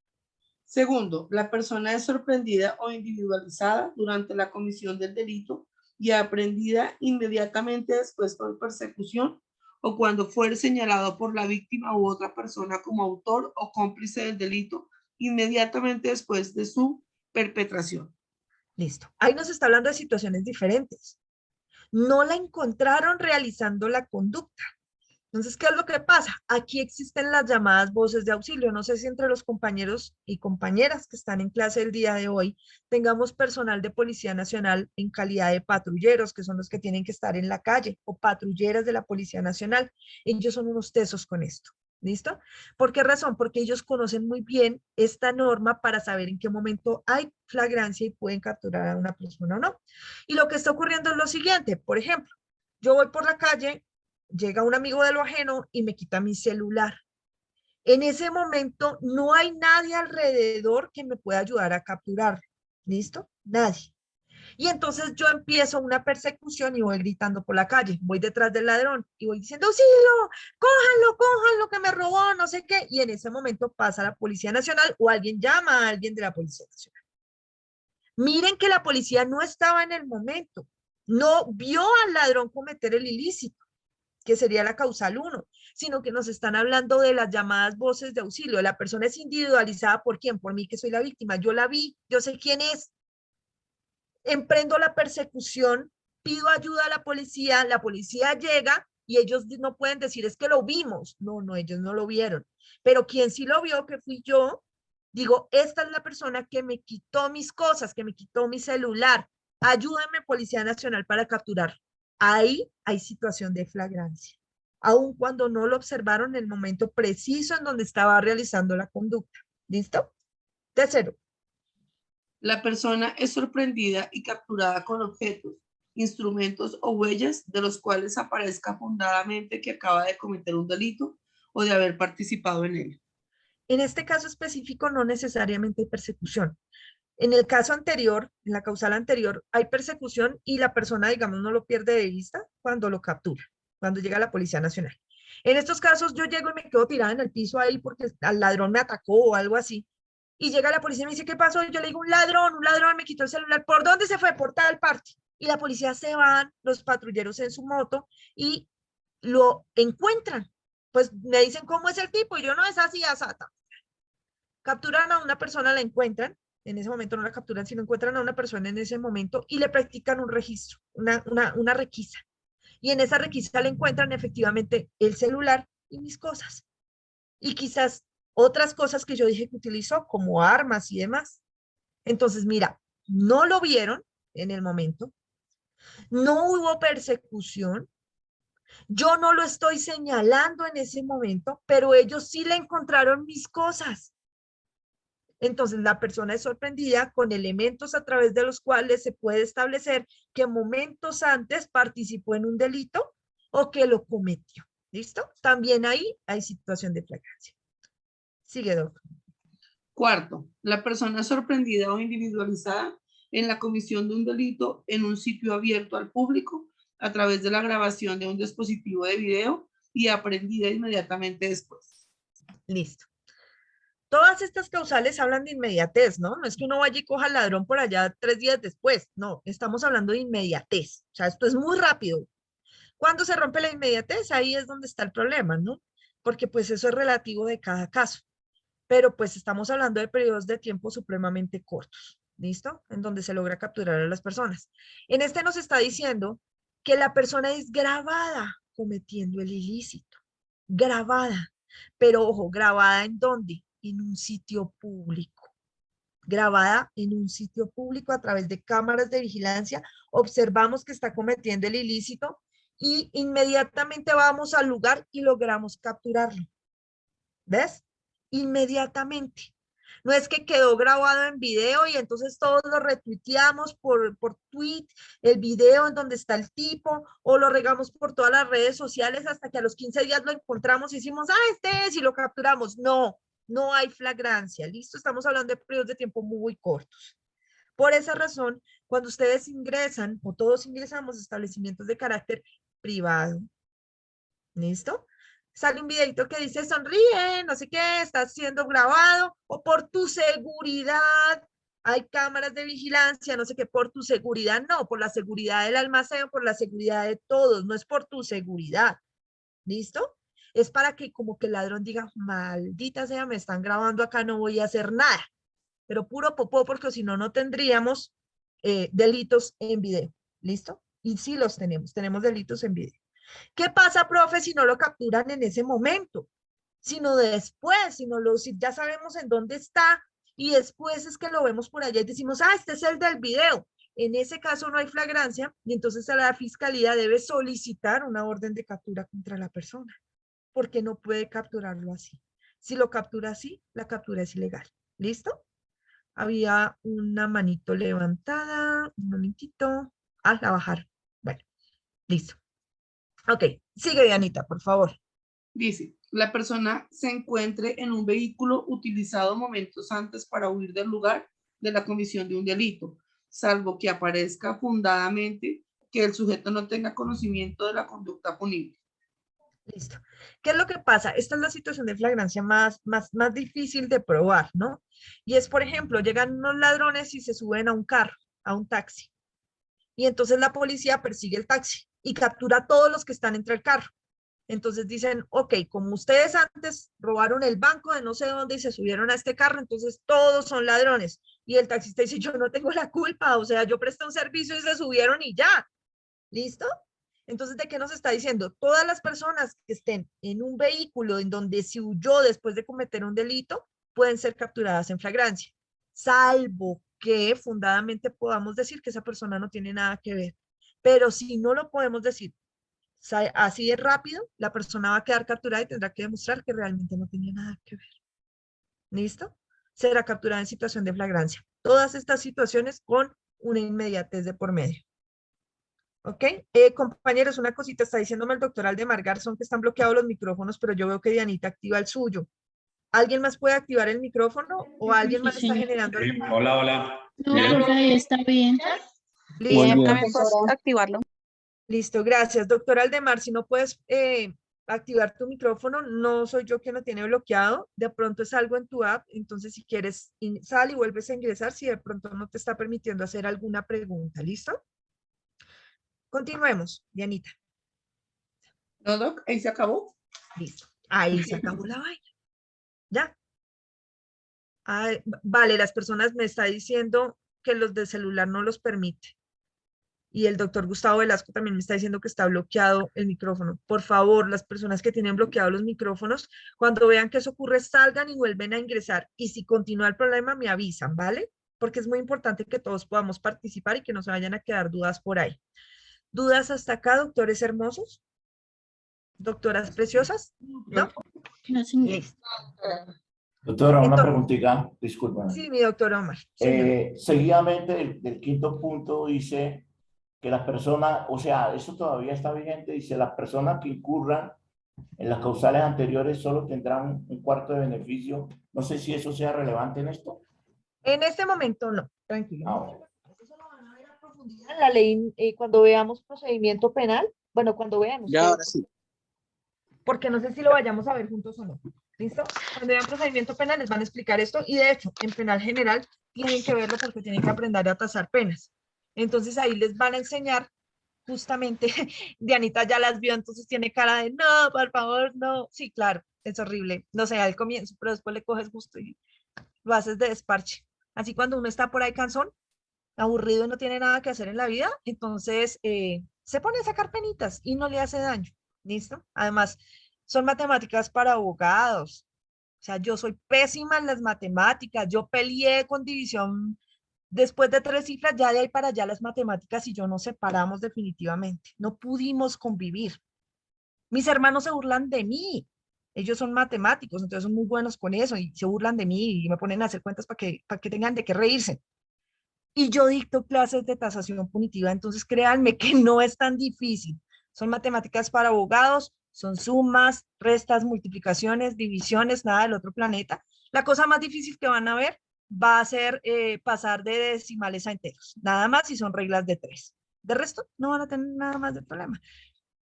Segundo, la persona es sorprendida o individualizada durante la comisión del delito y aprehendida inmediatamente después por persecución o cuando fuere señalado por la víctima u otra persona como autor o cómplice del delito inmediatamente después de su perpetración. Listo. Ahí nos está hablando de situaciones diferentes. No la encontraron realizando la conducta. Entonces, ¿qué es lo que pasa? Aquí existen las llamadas voces de auxilio. No sé si entre los compañeros y compañeras que están en clase el día de hoy tengamos personal de Policía Nacional en calidad de patrulleros, que son los que tienen que estar en la calle, o patrulleras de la Policía Nacional. Ellos son unos tesos con esto. ¿Listo? ¿Por qué razón? Porque ellos conocen muy bien esta norma para saber en qué momento hay flagrancia y pueden capturar a una persona o no. Y lo que está ocurriendo es lo siguiente. Por ejemplo, yo voy por la calle, llega un amigo de lo ajeno y me quita mi celular. En ese momento no hay nadie alrededor que me pueda ayudar a capturar. ¿Listo? Nadie. Y entonces yo empiezo una persecución y voy gritando por la calle. Voy detrás del ladrón y voy diciendo, auxilio, cójanlo, cójanlo, que me robó, no sé qué. Y en ese momento pasa la Policía Nacional o alguien llama a alguien de la Policía Nacional. Miren que la policía no estaba en el momento. No vio al ladrón cometer el ilícito, que sería la causal 1, sino que nos están hablando de las llamadas voces de auxilio. La persona es individualizada ¿por quién? Por mí, que soy la víctima. Yo la vi, yo sé quién es. Emprendo la persecución, pido ayuda a la policía llega y ellos no pueden decir es que lo vimos. No, no, ellos no lo vieron. Pero quien sí lo vio, que fui yo, digo, esta es la persona que me quitó mis cosas, que me quitó mi celular. Ayúdame, Policía Nacional, para capturar. Ahí hay situación de flagrancia, aun cuando no lo observaron en el momento preciso en donde estaba realizando la conducta. ¿Listo? Tercero, La persona es sorprendida y capturada con objetos, instrumentos o huellas de los cuales aparezca fundadamente que acaba de cometer un delito o de haber participado en él. en este caso específico no necesariamente hay persecución. En el caso anterior, en la causal anterior, hay persecución y la persona, digamos, no lo pierde de vista cuando lo captura, cuando llega la Policía Nacional. En estos casos, yo llego y me quedo tirada en el piso ahí porque al ladrón me atacó o algo así. Y llega la policía y me dice, ¿qué pasó? Y yo le digo, un ladrón me quitó el celular. ¿Por dónde se fue? Por tal parte. Y la policía se van, los patrulleros en su moto y lo encuentran. Pues me dicen, ¿cómo es el tipo? Y yo no es así, asata. Capturan a una persona, la encuentran, en ese momento no la capturan, sino encuentran a una persona en ese momento y le practican un registro, una requisa. Y en esa requisa le encuentran efectivamente el celular y mis cosas. Y quizás otras cosas que yo dije que utilizó, como armas y demás. Entonces, mira, no lo vieron en el momento, no hubo persecución, yo no lo estoy señalando en ese momento, pero ellos sí le encontraron mis cosas. Entonces, la persona es sorprendida con elementos a través de los cuales se puede establecer que momentos antes participó en un delito o que lo cometió. ¿Listo? También ahí hay situación de flagrancia. Sigue, doctor. Cuarto, la persona es sorprendida o individualizada en la comisión de un delito en un sitio abierto al público a través de la grabación de un dispositivo de video y aprendida inmediatamente después. Listo. Todas estas causales hablan de inmediatez, ¿no? No es que uno vaya y coja al ladrón por allá 3 días después. No, estamos hablando de inmediatez. O sea, esto es muy rápido. Cuando se rompe la inmediatez, ahí es donde está el problema, ¿no? Porque pues eso es relativo de cada caso. Pero pues estamos hablando de periodos de tiempo supremamente cortos, ¿listo? En donde se logra capturar a las personas. En este nos está diciendo que la persona es grabada cometiendo el ilícito. Grabada. Pero ojo, ¿grabada en dónde? En un sitio público. Grabada en un sitio público a través de cámaras de vigilancia. Observamos que está cometiendo el ilícito y inmediatamente vamos al lugar y logramos capturarlo. ¿Ves? Inmediatamente. No es que quedó grabado en video y entonces todos lo retuiteamos por tweet, el video en donde está el tipo, o lo regamos por todas las redes sociales hasta que a los 15 días lo encontramos y decimos, este es, y lo capturamos. No, no hay flagrancia. ¿Listo? Estamos hablando de periodos de tiempo muy cortos. Por esa razón, cuando ustedes ingresan, o todos ingresamos a establecimientos de carácter privado, ¿listo? Sale un videito que dice sonríe, no sé qué, está siendo grabado, o por tu seguridad, hay cámaras de vigilancia, no sé qué, por tu seguridad, no, por la seguridad del almacén, por la seguridad de todos, no es por tu seguridad, ¿listo? Es para que como que el ladrón diga, maldita sea, me están grabando acá, no voy a hacer nada, pero puro popó, porque si no, no tendríamos delitos en video, ¿listo? Y sí los tenemos delitos en video. ¿Qué pasa, profe, si no lo capturan en ese momento? Sino después, si ya sabemos en dónde está y después es que lo vemos por allá y decimos, este es el del video. En ese caso no hay flagrancia y entonces la fiscalía debe solicitar una orden de captura contra la persona porque no puede capturarlo así. Si lo captura así, la captura es ilegal. ¿Listo? Había una manito levantada, un momentito. La bajaron. Bueno, listo. Ok, sigue Dianita, por favor. Dice, la persona se encuentre en un vehículo utilizado momentos antes para huir del lugar de la comisión de un delito, salvo que aparezca fundadamente que el sujeto no tenga conocimiento de la conducta punible. Listo. ¿Qué es lo que pasa? Esta es la situación de flagrancia más difícil de probar, ¿no? Y es, por ejemplo, llegan unos ladrones y se suben a un carro, a un taxi. Y entonces la policía persigue el taxi y captura a todos los que están entre el carro. Entonces dicen, ok, como ustedes antes robaron el banco de no sé dónde y se subieron a este carro, entonces todos son ladrones. Y el taxista dice, yo no tengo la culpa, o sea, yo presté un servicio y se subieron y ya. ¿Listo? Entonces, ¿de qué nos está diciendo? Todas las personas que estén en un vehículo en donde se huyó después de cometer un delito pueden ser capturadas en flagrancia, salvo que fundadamente podamos decir que esa persona no tiene nada que ver. Pero si no lo podemos decir así de rápido, la persona va a quedar capturada y tendrá que demostrar que realmente no tenía nada que ver. ¿Listo? Será capturada en situación de flagrancia. Todas estas situaciones con una inmediatez de por medio. ¿Ok? Compañeros, una cosita, está diciéndome el doctor Aldemar Garzón que están bloqueados los micrófonos, pero yo veo que Dianita activa el suyo. ¿Alguien más puede activar el micrófono o alguien más está generando? Sí, hola, hola. No, Bien. profe, ahí está bien. Listo. También puedes activarlo. Listo, gracias. Doctor Aldemar, si no puedes activar tu micrófono, no soy yo quien lo tiene bloqueado, de pronto es algo en tu app, entonces si quieres sal y vuelves a ingresar si de pronto no te está permitiendo hacer alguna pregunta, ¿listo? Continuemos, Dianita. ¿No, Doc? ¿Ahí se acabó? Listo. Ahí se acabó la vaina. ¿Ya? Vale, las personas me está diciendo que los de celular no los permite. Y el doctor Gustavo Velasco también me está diciendo que está bloqueado el micrófono. Por favor, las personas que tienen bloqueados los micrófonos, cuando vean que eso ocurre, salgan y vuelven a ingresar. Y si continúa el problema, me avisan, ¿vale? Porque es muy importante que todos podamos participar y que no se vayan a quedar dudas por ahí. ¿Dudas hasta acá, doctores hermosos? ¿Doctoras preciosas? ¿No? No, señor. Listo. Doctora, una Entonces, preguntita, disculpa. sí, mi doctor Omar. Señor. Seguidamente del quinto punto dice que las personas, o sea, eso todavía está vigente, dice las personas que incurran en las causales anteriores solo tendrán un cuarto de beneficio. No sé si eso sea relevante en esto. En este momento no, tranquilo. Ah, bueno. Eso lo van a ver a confundida en la ley cuando veamos procedimiento penal. Bueno, cuando vean Ya, ahora ustedes, sí. porque no sé si lo vayamos a ver juntos o no. ¿Listo? Cuando vean procedimiento penal les van a explicar esto y de hecho en penal general tienen que verlo porque tienen que aprender a tasar penas. Entonces ahí les van a enseñar justamente, Dianita ya las vio, entonces tiene cara de no, por favor, no. Sí, claro, es horrible. No sé, al comienzo, pero después le coges gusto y lo haces de desparche. Así cuando uno está por ahí cansón, aburrido y no tiene nada que hacer en la vida, entonces se pone a sacar penitas y no le hace daño. ¿Listo? Además, son matemáticas para abogados. O sea, yo soy pésima en las matemáticas. Yo peleé con división después de 3 cifras, ya de ahí para allá las matemáticas y yo nos separamos definitivamente. No pudimos convivir. Mis hermanos se burlan de mí. Ellos son matemáticos, entonces son muy buenos con eso y se burlan de mí y me ponen a hacer cuentas para que tengan de qué reírse. Y yo dicto clases de tasación punitiva, entonces créanme que no es tan difícil. Son matemáticas para abogados, son sumas, restas, multiplicaciones, divisiones, nada del otro planeta. La cosa más difícil que van a ver va a ser pasar de decimales a enteros, nada más si son reglas de 3. De resto, no van a tener nada más de problema.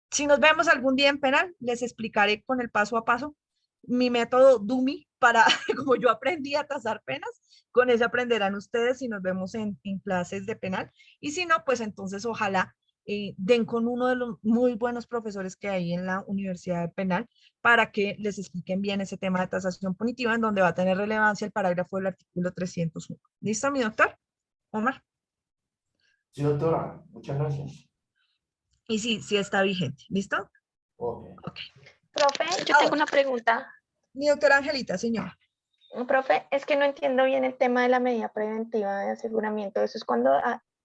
Si nos vemos algún día en penal, les explicaré con el paso a paso mi método DUMI para, como yo aprendí a tasar penas, con ese aprenderán ustedes si nos vemos en clases de penal. Y si no, pues entonces ojalá den con uno de los muy buenos profesores que hay en la Universidad de Penal para que les expliquen bien ese tema de tasación punitiva en donde va a tener relevancia el parágrafo del artículo 301. ¿Listo, mi doctor? Omar. Sí, doctora, muchas gracias. Y sí, sí está vigente. ¿Listo? Ok. Ok. Profe, yo tengo una pregunta. Mi doctora Angelita, señora. Profe, es que no entiendo bien el tema de la medida preventiva de aseguramiento. Eso es cuando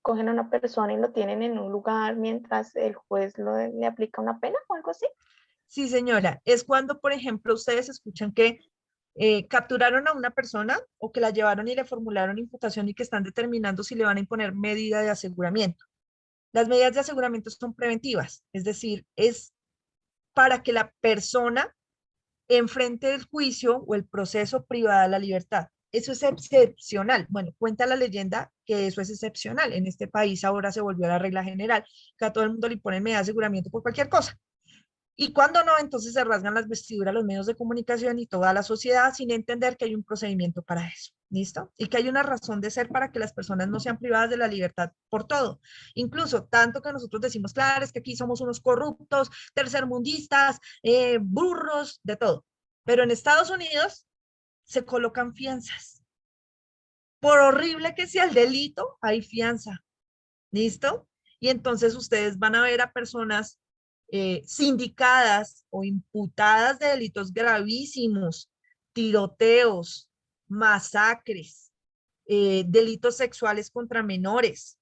cogen a una persona y lo tienen en un lugar mientras el juez le aplica una pena o algo así. Sí, señora. Es cuando, por ejemplo, ustedes escuchan que capturaron a una persona o que la llevaron y le formularon imputación y que están determinando si le van a imponer medida de aseguramiento. Las medidas de aseguramiento son preventivas, es decir, es para que la persona enfrente el juicio o el proceso privada de la libertad. Eso es excepcional. Bueno, cuenta la leyenda que eso es excepcional. En este país ahora se volvió la regla general, que a todo el mundo le ponen medida de aseguramiento por cualquier cosa. Y cuando no, entonces se rasgan las vestiduras los medios de comunicación y toda la sociedad sin entender que hay un procedimiento para eso. ¿Listo? Y que hay una razón de ser para que las personas no sean privadas de la libertad por todo. Incluso tanto que nosotros decimos, claro, es que aquí somos unos corruptos, tercermundistas, burros, de todo. Pero en Estados Unidos se colocan fianzas. Por horrible que sea el delito, hay fianza. ¿Listo? Y entonces ustedes van a ver a personas sindicadas o imputadas de delitos gravísimos, tiroteos, masacres, delitos sexuales contra menores,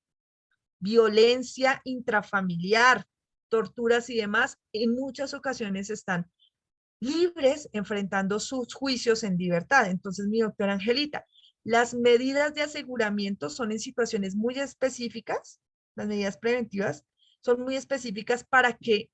violencia intrafamiliar, torturas y demás, en muchas ocasiones están libres enfrentando sus juicios en libertad. Entonces, mi doctora Angelita, las medidas de aseguramiento son en situaciones muy específicas, las medidas preventivas son muy específicas para que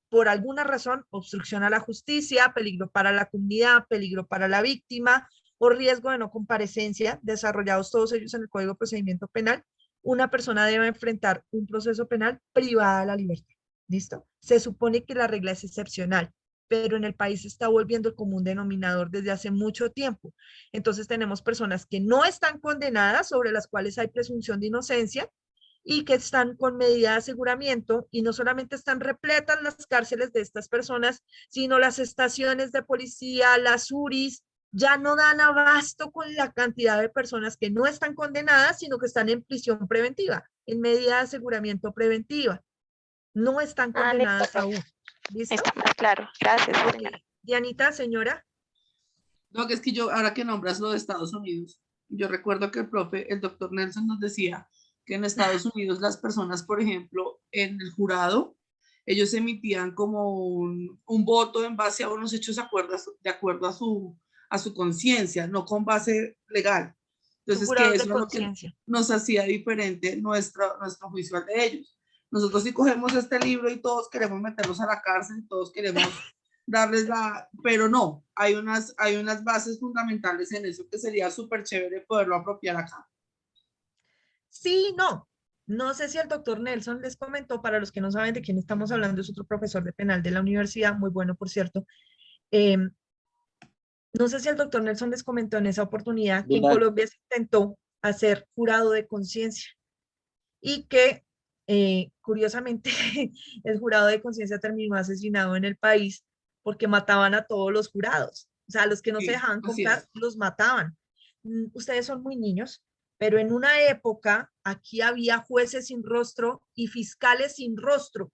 por alguna razón, obstrucción a la justicia, peligro para la comunidad, peligro para la víctima o riesgo de no comparecencia, desarrollados todos ellos en el Código de Procedimiento Penal, una persona debe enfrentar un proceso penal privada de la libertad. ¿Listo? Se supone que la regla es excepcional, pero en el país se está volviendo el común denominador desde hace mucho tiempo. Entonces tenemos personas que no están condenadas, sobre las cuales hay presunción de inocencia, y que están con medida de aseguramiento y no solamente están repletas las cárceles de estas personas, sino las estaciones de policía, las URIs, ya no dan abasto con la cantidad de personas que no están condenadas, sino que están en prisión preventiva, en medida de aseguramiento preventiva. No están condenadas listo. aún. ¿Listo? Está más claro. Gracias, señora. Okay. Dianita, señora. No, que es que yo, ahora que nombras lo de Estados Unidos, yo recuerdo que el profe, el doctor Nelson nos decía que en Estados Unidos las personas, por ejemplo, en el jurado, ellos emitían como un voto en base a unos hechos de acuerdo a su conciencia, no con base legal. Entonces, que eso es lo que nos hacía diferente nuestro juicio al de ellos. Nosotros sí cogemos este libro y todos queremos meterlos a la cárcel, todos queremos darles pero no, hay unas bases fundamentales en eso que sería súper chévere poderlo apropiar acá. Sí, no. No sé si el doctor Nelson les comentó, para los que no saben de quién estamos hablando, es otro profesor de penal de la universidad, muy bueno, por cierto. Em, no sé si el doctor Nelson les comentó en esa oportunidad que en Colombia se intentó hacer jurado de conciencia y que, curiosamente, el jurado de conciencia terminó asesinado en el país porque mataban a todos los jurados. O sea, a los que no se Sí, dejaban así contar, es. los mataban. Ustedes son muy niños, pero en una época aquí había jueces sin rostro y fiscales sin rostro,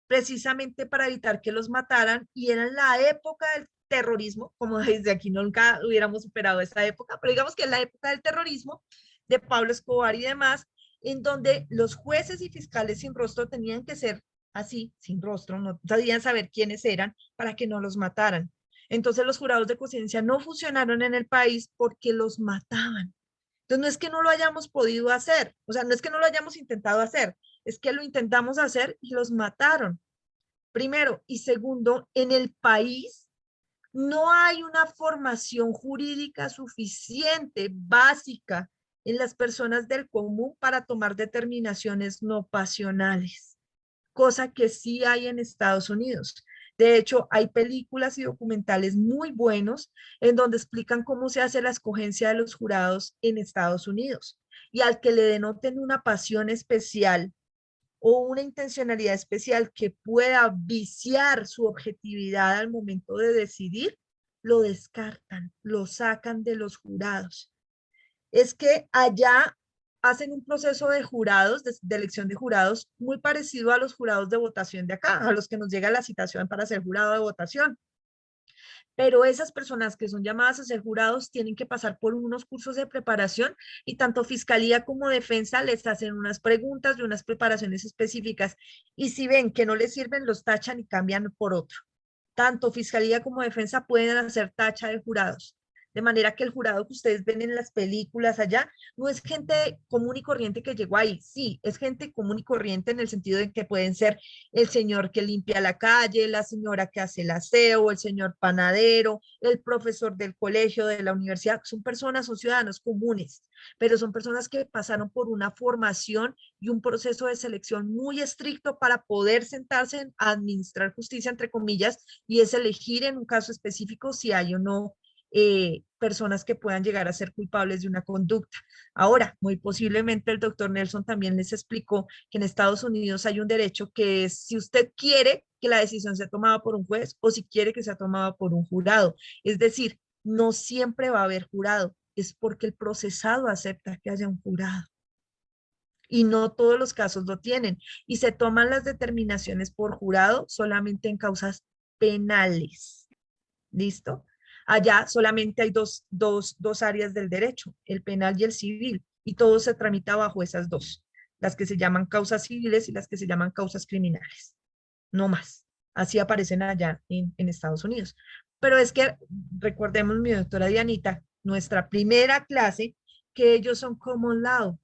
precisamente para evitar que los mataran, y era en la época del terrorismo, como desde aquí nunca hubiéramos superado esa época, pero digamos que en la época del terrorismo, de Pablo Escobar y demás, en donde los jueces y fiscales sin rostro tenían que ser así, sin rostro, no sabían saber quiénes eran para que no los mataran. Entonces los jurados de conciencia no funcionaron en el país porque los mataban. Entonces no es que no lo hayamos podido hacer, o sea, no es que no lo hayamos intentado hacer, es que lo intentamos hacer y los mataron. Primero. Y segundo, en el país no hay una formación jurídica suficiente, básica, en las personas del común para tomar determinaciones no pasionales, cosa que sí hay en Estados Unidos. De hecho, hay películas y documentales muy buenos en donde explican cómo se hace la escogencia de los jurados en Estados Unidos. Y al que le denoten una pasión especial o una intencionalidad especial que pueda viciar su objetividad al momento de decidir, lo descartan, lo sacan de los jurados. Es que allá hacen un proceso de jurados, de elección de jurados, muy parecido a los jurados de votación de acá, a los que nos llega la citación para ser jurado de votación. Pero esas personas que son llamadas a ser jurados tienen que pasar por unos cursos de preparación, y tanto fiscalía como defensa les hacen unas preguntas y unas preparaciones específicas, y si ven que no les sirven, los tachan y cambian por otro. Tanto fiscalía como defensa pueden hacer tacha de jurados. De manera que el jurado que ustedes ven en las películas allá no es gente común y corriente que llegó ahí. Sí, es gente común y corriente en el sentido de que pueden ser el señor que limpia la calle, la señora que hace el aseo, el señor panadero, el profesor del colegio, de la universidad. Son personas, son ciudadanos comunes, pero son personas que pasaron por una formación y un proceso de selección muy estricto para poder sentarse a administrar justicia, entre comillas, y es elegir en un caso específico si hay o no personas que puedan llegar a ser culpables de una conducta. Ahora, muy posiblemente el doctor Nelson también les explicó que en Estados Unidos hay un derecho que es si usted quiere que la decisión sea tomada por un juez o si quiere que sea tomada por un jurado. Es decir, no siempre va a haber jurado, es porque el procesado acepta que haya un jurado. Y no todos los casos lo tienen. Y se toman las determinaciones por jurado solamente en causas penales. ¿Listo? Allá solamente hay dos áreas del derecho, el penal y el civil, y todo se tramita bajo esas dos, las que se llaman causas civiles y las que se llaman causas criminales, no más. Así aparecen allá en Estados Unidos. Pero es que, recordemos, mi doctora Dianita, nuestra primera clase, que ellos son common law.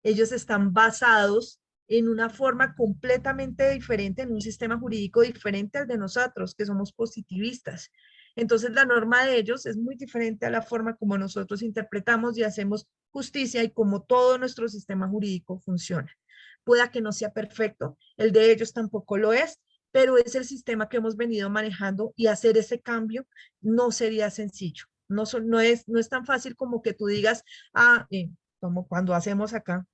Ellos están basados en una forma completamente diferente, en un sistema jurídico diferente al de nosotros, que somos positivistas. Entonces, la norma de ellos es muy diferente a la forma como nosotros interpretamos y hacemos justicia y como todo nuestro sistema jurídico funciona. Pueda que no sea perfecto, el de ellos tampoco lo es, pero es el sistema que hemos venido manejando, y hacer ese cambio no sería sencillo. No es tan fácil como que tú digas, como cuando hacemos acá,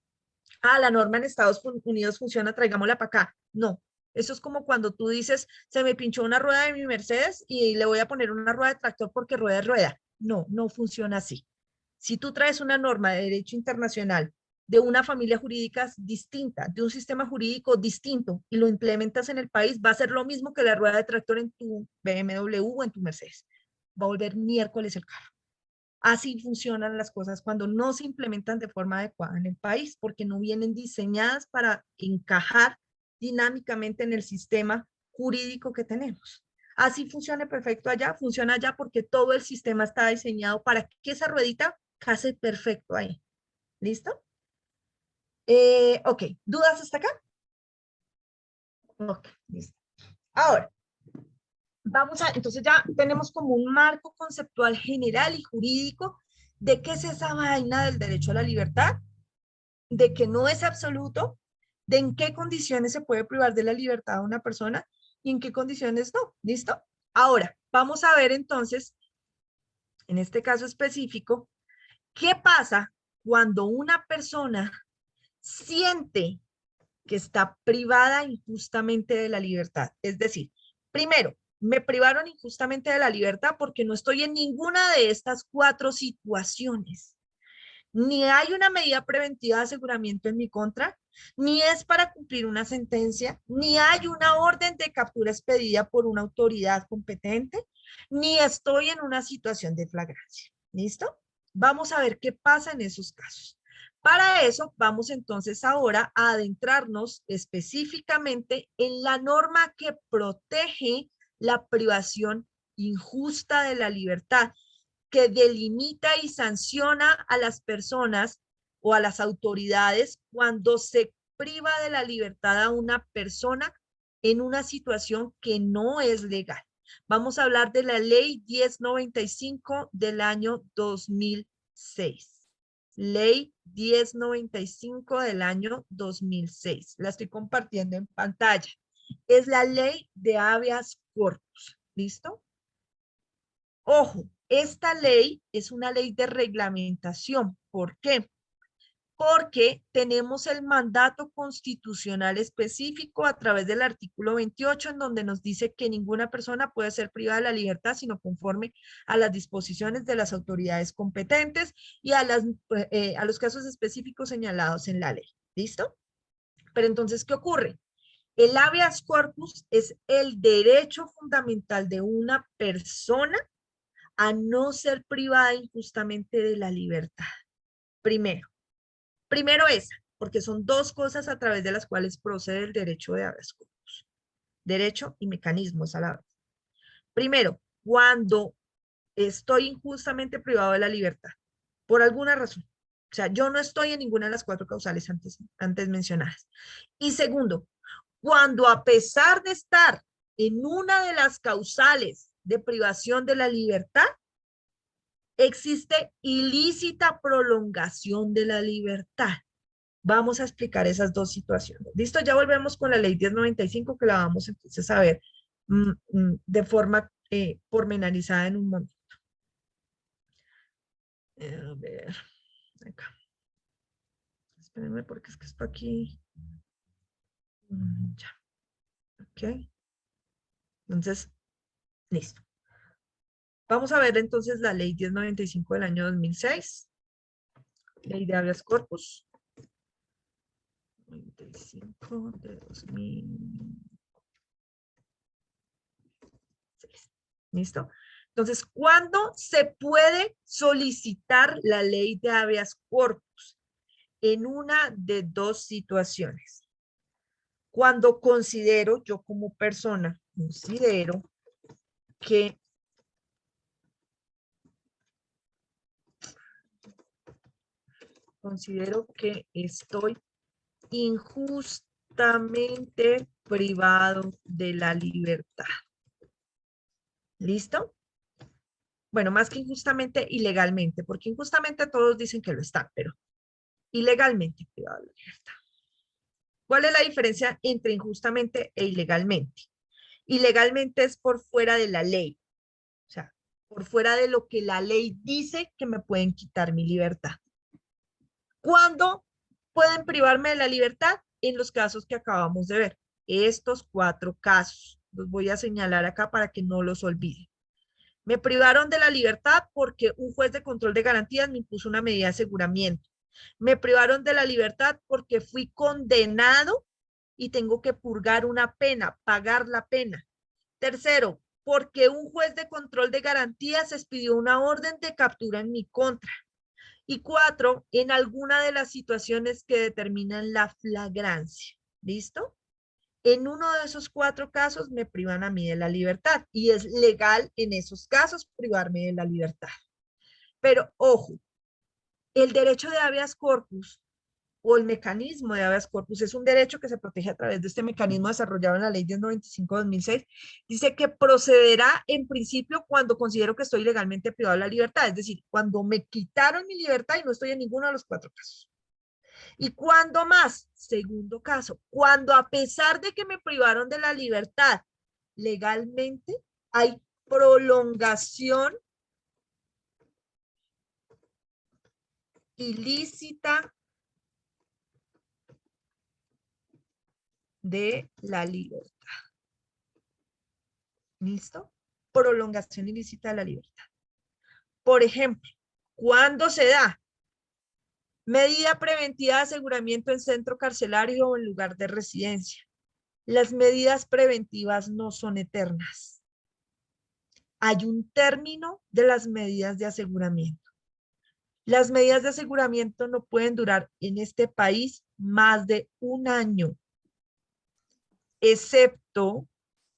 la norma en Estados Unidos funciona, traigámosla para acá. No, eso es como cuando tú dices, se me pinchó una rueda de mi Mercedes y le voy a poner una rueda de tractor porque rueda es rueda. No, no funciona así. Si tú traes una norma de derecho internacional de una familia jurídica distinta, de un sistema jurídico distinto, y lo implementas en el país, va a ser lo mismo que la rueda de tractor en tu BMW o en tu Mercedes. Va a volver miércoles el carro. Así funcionan las cosas cuando no se implementan de forma adecuada en el país, porque no vienen diseñadas para encajar dinámicamente en el sistema jurídico que tenemos. Así funciona perfecto allá, funciona allá porque todo el sistema está diseñado para que esa ruedita case perfecto ahí. ¿Listo? Ok, ¿dudas hasta acá? Ok, listo. Ahora, entonces ya tenemos como un marco conceptual general y jurídico de qué es esa vaina del derecho a la libertad. de que no es absoluto, de en qué condiciones se puede privar de la libertad a una persona y en qué condiciones no. ¿Listo? Ahora, vamos a ver entonces, en este caso específico, ¿qué pasa cuando una persona siente que está privada injustamente de la libertad? Es decir, primero, me privaron injustamente de la libertad porque no estoy en ninguna de estas 4 situaciones. Ni hay una medida preventiva de aseguramiento en mi contra, ni es para cumplir una sentencia, ni hay una orden de captura expedida por una autoridad competente, ni estoy en una situación de flagrancia. ¿Listo? Vamos a ver qué pasa en esos casos. Para eso, vamos entonces ahora a adentrarnos específicamente en la norma que protege la privación injusta de la libertad, que delimita y sanciona a las personas o a las autoridades cuando se priva de la libertad a una persona en una situación que no es legal. Vamos a hablar de la ley 1095 del año 2006. Ley 1095 del año 2006. La estoy compartiendo en pantalla. Es la ley de habeas corpus. ¿Listo? Ojo, esta ley es una ley de reglamentación. ¿Por qué? Porque tenemos el mandato constitucional específico a través del artículo 28, en donde nos dice que ninguna persona puede ser privada de la libertad sino conforme a las disposiciones de las autoridades competentes y a los casos específicos señalados en la ley. ¿Listo? Pero entonces, ¿qué ocurre? El habeas corpus es el derecho fundamental de una persona a no ser privada injustamente de la libertad. Primero esa, porque son 2 cosas a través de las cuales procede el derecho de habeas corpus. Derecho y mecanismos a la vez. Primero, cuando estoy injustamente privado de la libertad, por alguna razón. O sea, yo no estoy en ninguna de las 4 causales antes mencionadas. Y segundo, cuando a pesar de estar en una de las causales de privación de la libertad, existe ilícita prolongación de la libertad. Vamos a explicar esas 2 situaciones. ¿Listo? Ya volvemos con la ley 1095 que la vamos entonces a ver de forma pormenorizada en un momento. A ver, acá. Espérenme porque es que esto aquí. Ya. Ok. Entonces, listo. Vamos a ver entonces la ley 1095 del año 2006. Ley de habeas corpus. 95 de 2006. ¿Listo? Entonces, ¿cuándo se puede solicitar la ley de habeas corpus? En una de 2 situaciones. Cuando considero, yo como persona, considero que estoy injustamente privado de la libertad. ¿Listo? Bueno, más que injustamente, ilegalmente, porque injustamente todos dicen que lo están, pero ilegalmente privado de la libertad. ¿Cuál es la diferencia entre injustamente e ilegalmente? Ilegalmente es por fuera de la ley, o sea, por fuera de lo que la ley dice que me pueden quitar mi libertad. ¿Cuándo pueden privarme de la libertad? En los casos que acabamos de ver. Estos 4 casos. Los voy a señalar acá para que no los olviden. Me privaron de la libertad porque un juez de control de garantías me impuso una medida de aseguramiento. Me privaron de la libertad porque fui condenado y tengo que purgar una pena, pagar la pena. Tercero, porque un juez de control de garantías expidió una orden de captura en mi contra. Y 4, en alguna de las situaciones que determinan la flagrancia. ¿Listo? En uno de esos 4 casos me privan a mí de la libertad y es legal en esos casos privarme de la libertad. Pero ojo, el derecho de habeas corpus o el mecanismo de habeas corpus es un derecho que se protege a través de este mecanismo desarrollado en la ley 1095/2006. Dice que procederá en principio cuando considero que estoy legalmente privado de la libertad, es decir, cuando me quitaron mi libertad y no estoy en ninguno de los 4 casos. ¿Y cuándo más? Segundo caso, cuando a pesar de que me privaron de la libertad, legalmente hay prolongación ilícita de la libertad. ¿Listo? Prolongación ilícita de la libertad. Por ejemplo, ¿cuándo se da? Medida preventiva de aseguramiento en centro carcelario o en lugar de residencia. Las medidas preventivas no son eternas. Hay un término de las medidas de aseguramiento. Las medidas de aseguramiento no pueden durar en este país más de un año, excepto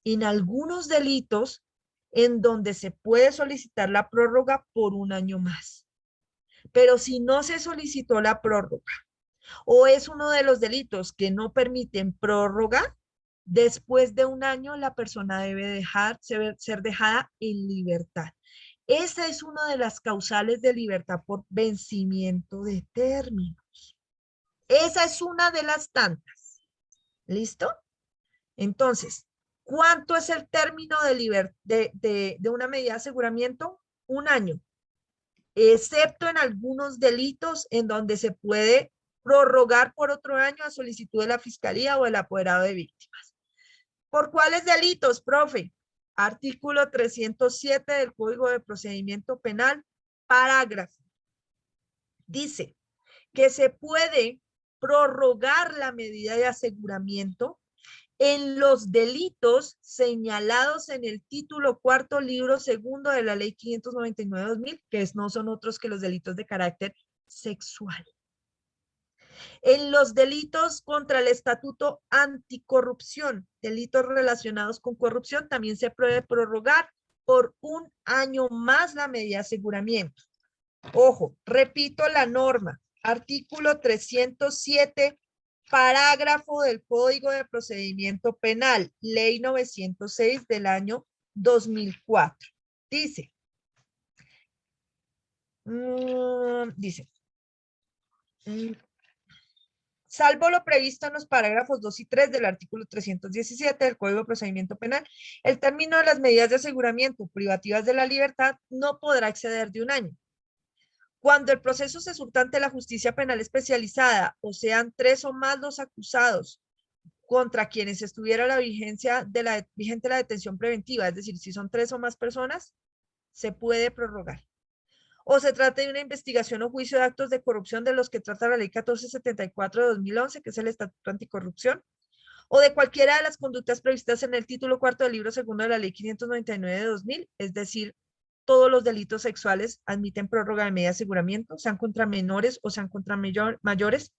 en algunos delitos en donde se puede solicitar la prórroga por un año más. Pero si no se solicitó la prórroga o es uno de los delitos que no permiten prórroga, después de un año la persona debe ser dejada en libertad. Esa es una de las causales de libertad por vencimiento de términos. Esa es una de las tantas. ¿Listo? Entonces, ¿cuánto es el término de una medida de aseguramiento? Un año, excepto en algunos delitos en donde se puede prorrogar por otro año a solicitud de la Fiscalía o el apoderado de víctimas. ¿Por cuáles delitos, profe? Artículo 307 del Código de Procedimiento Penal, parágrafo. Dice que se puede prorrogar la medida de aseguramiento en los delitos señalados en el título cuarto, libro segundo de la ley 599/2000, que no son otros que los delitos de carácter sexual. En los delitos contra el estatuto anticorrupción, delitos relacionados con corrupción, también se puede prorrogar por un año más la medida de aseguramiento. Ojo, repito la norma, artículo 307, parágrafo del Código de Procedimiento Penal, ley 906 del año 2004. Dice, salvo lo previsto en los parágrafos 2 y 3 del artículo 317 del Código de Procedimiento Penal, el término de las medidas de aseguramiento privativas de la libertad no podrá exceder de un año. Cuando el proceso se surta ante la justicia penal especializada o sean 3 o más los acusados contra quienes estuviera vigente la detención preventiva, es decir, si son 3 o más personas, se puede prorrogar. O se trata de una investigación o juicio de actos de corrupción de los que trata la ley 1474 de 2011, que es el Estatuto Anticorrupción, o de cualquiera de las conductas previstas en el título cuarto del libro segundo de la ley 599 de 2000, es decir, todos los delitos sexuales admiten prórroga de medida de aseguramiento, sean contra menores o sean contra mayores,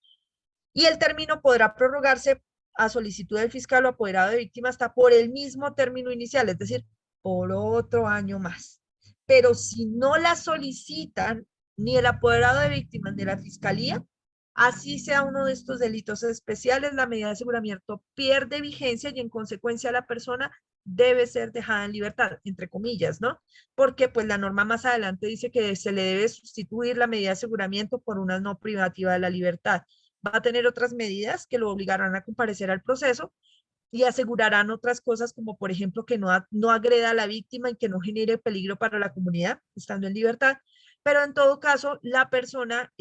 y el término podrá prorrogarse a solicitud del fiscal o apoderado de víctima hasta por el mismo término inicial, es decir, por otro año más. Pero si no la solicitan ni el apoderado de víctimas ni la fiscalía, así sea uno de estos delitos especiales, la medida de aseguramiento pierde vigencia y en consecuencia la persona debe ser dejada en libertad, entre comillas, ¿no? Porque pues la norma más adelante dice que se le debe sustituir la medida de aseguramiento por una no privativa de la libertad. Va a tener otras medidas que lo obligarán a comparecer al proceso y asegurarán otras cosas como por ejemplo que no agreda a la víctima y que no genere peligro para la comunidad estando en libertad, pero en todo caso la persona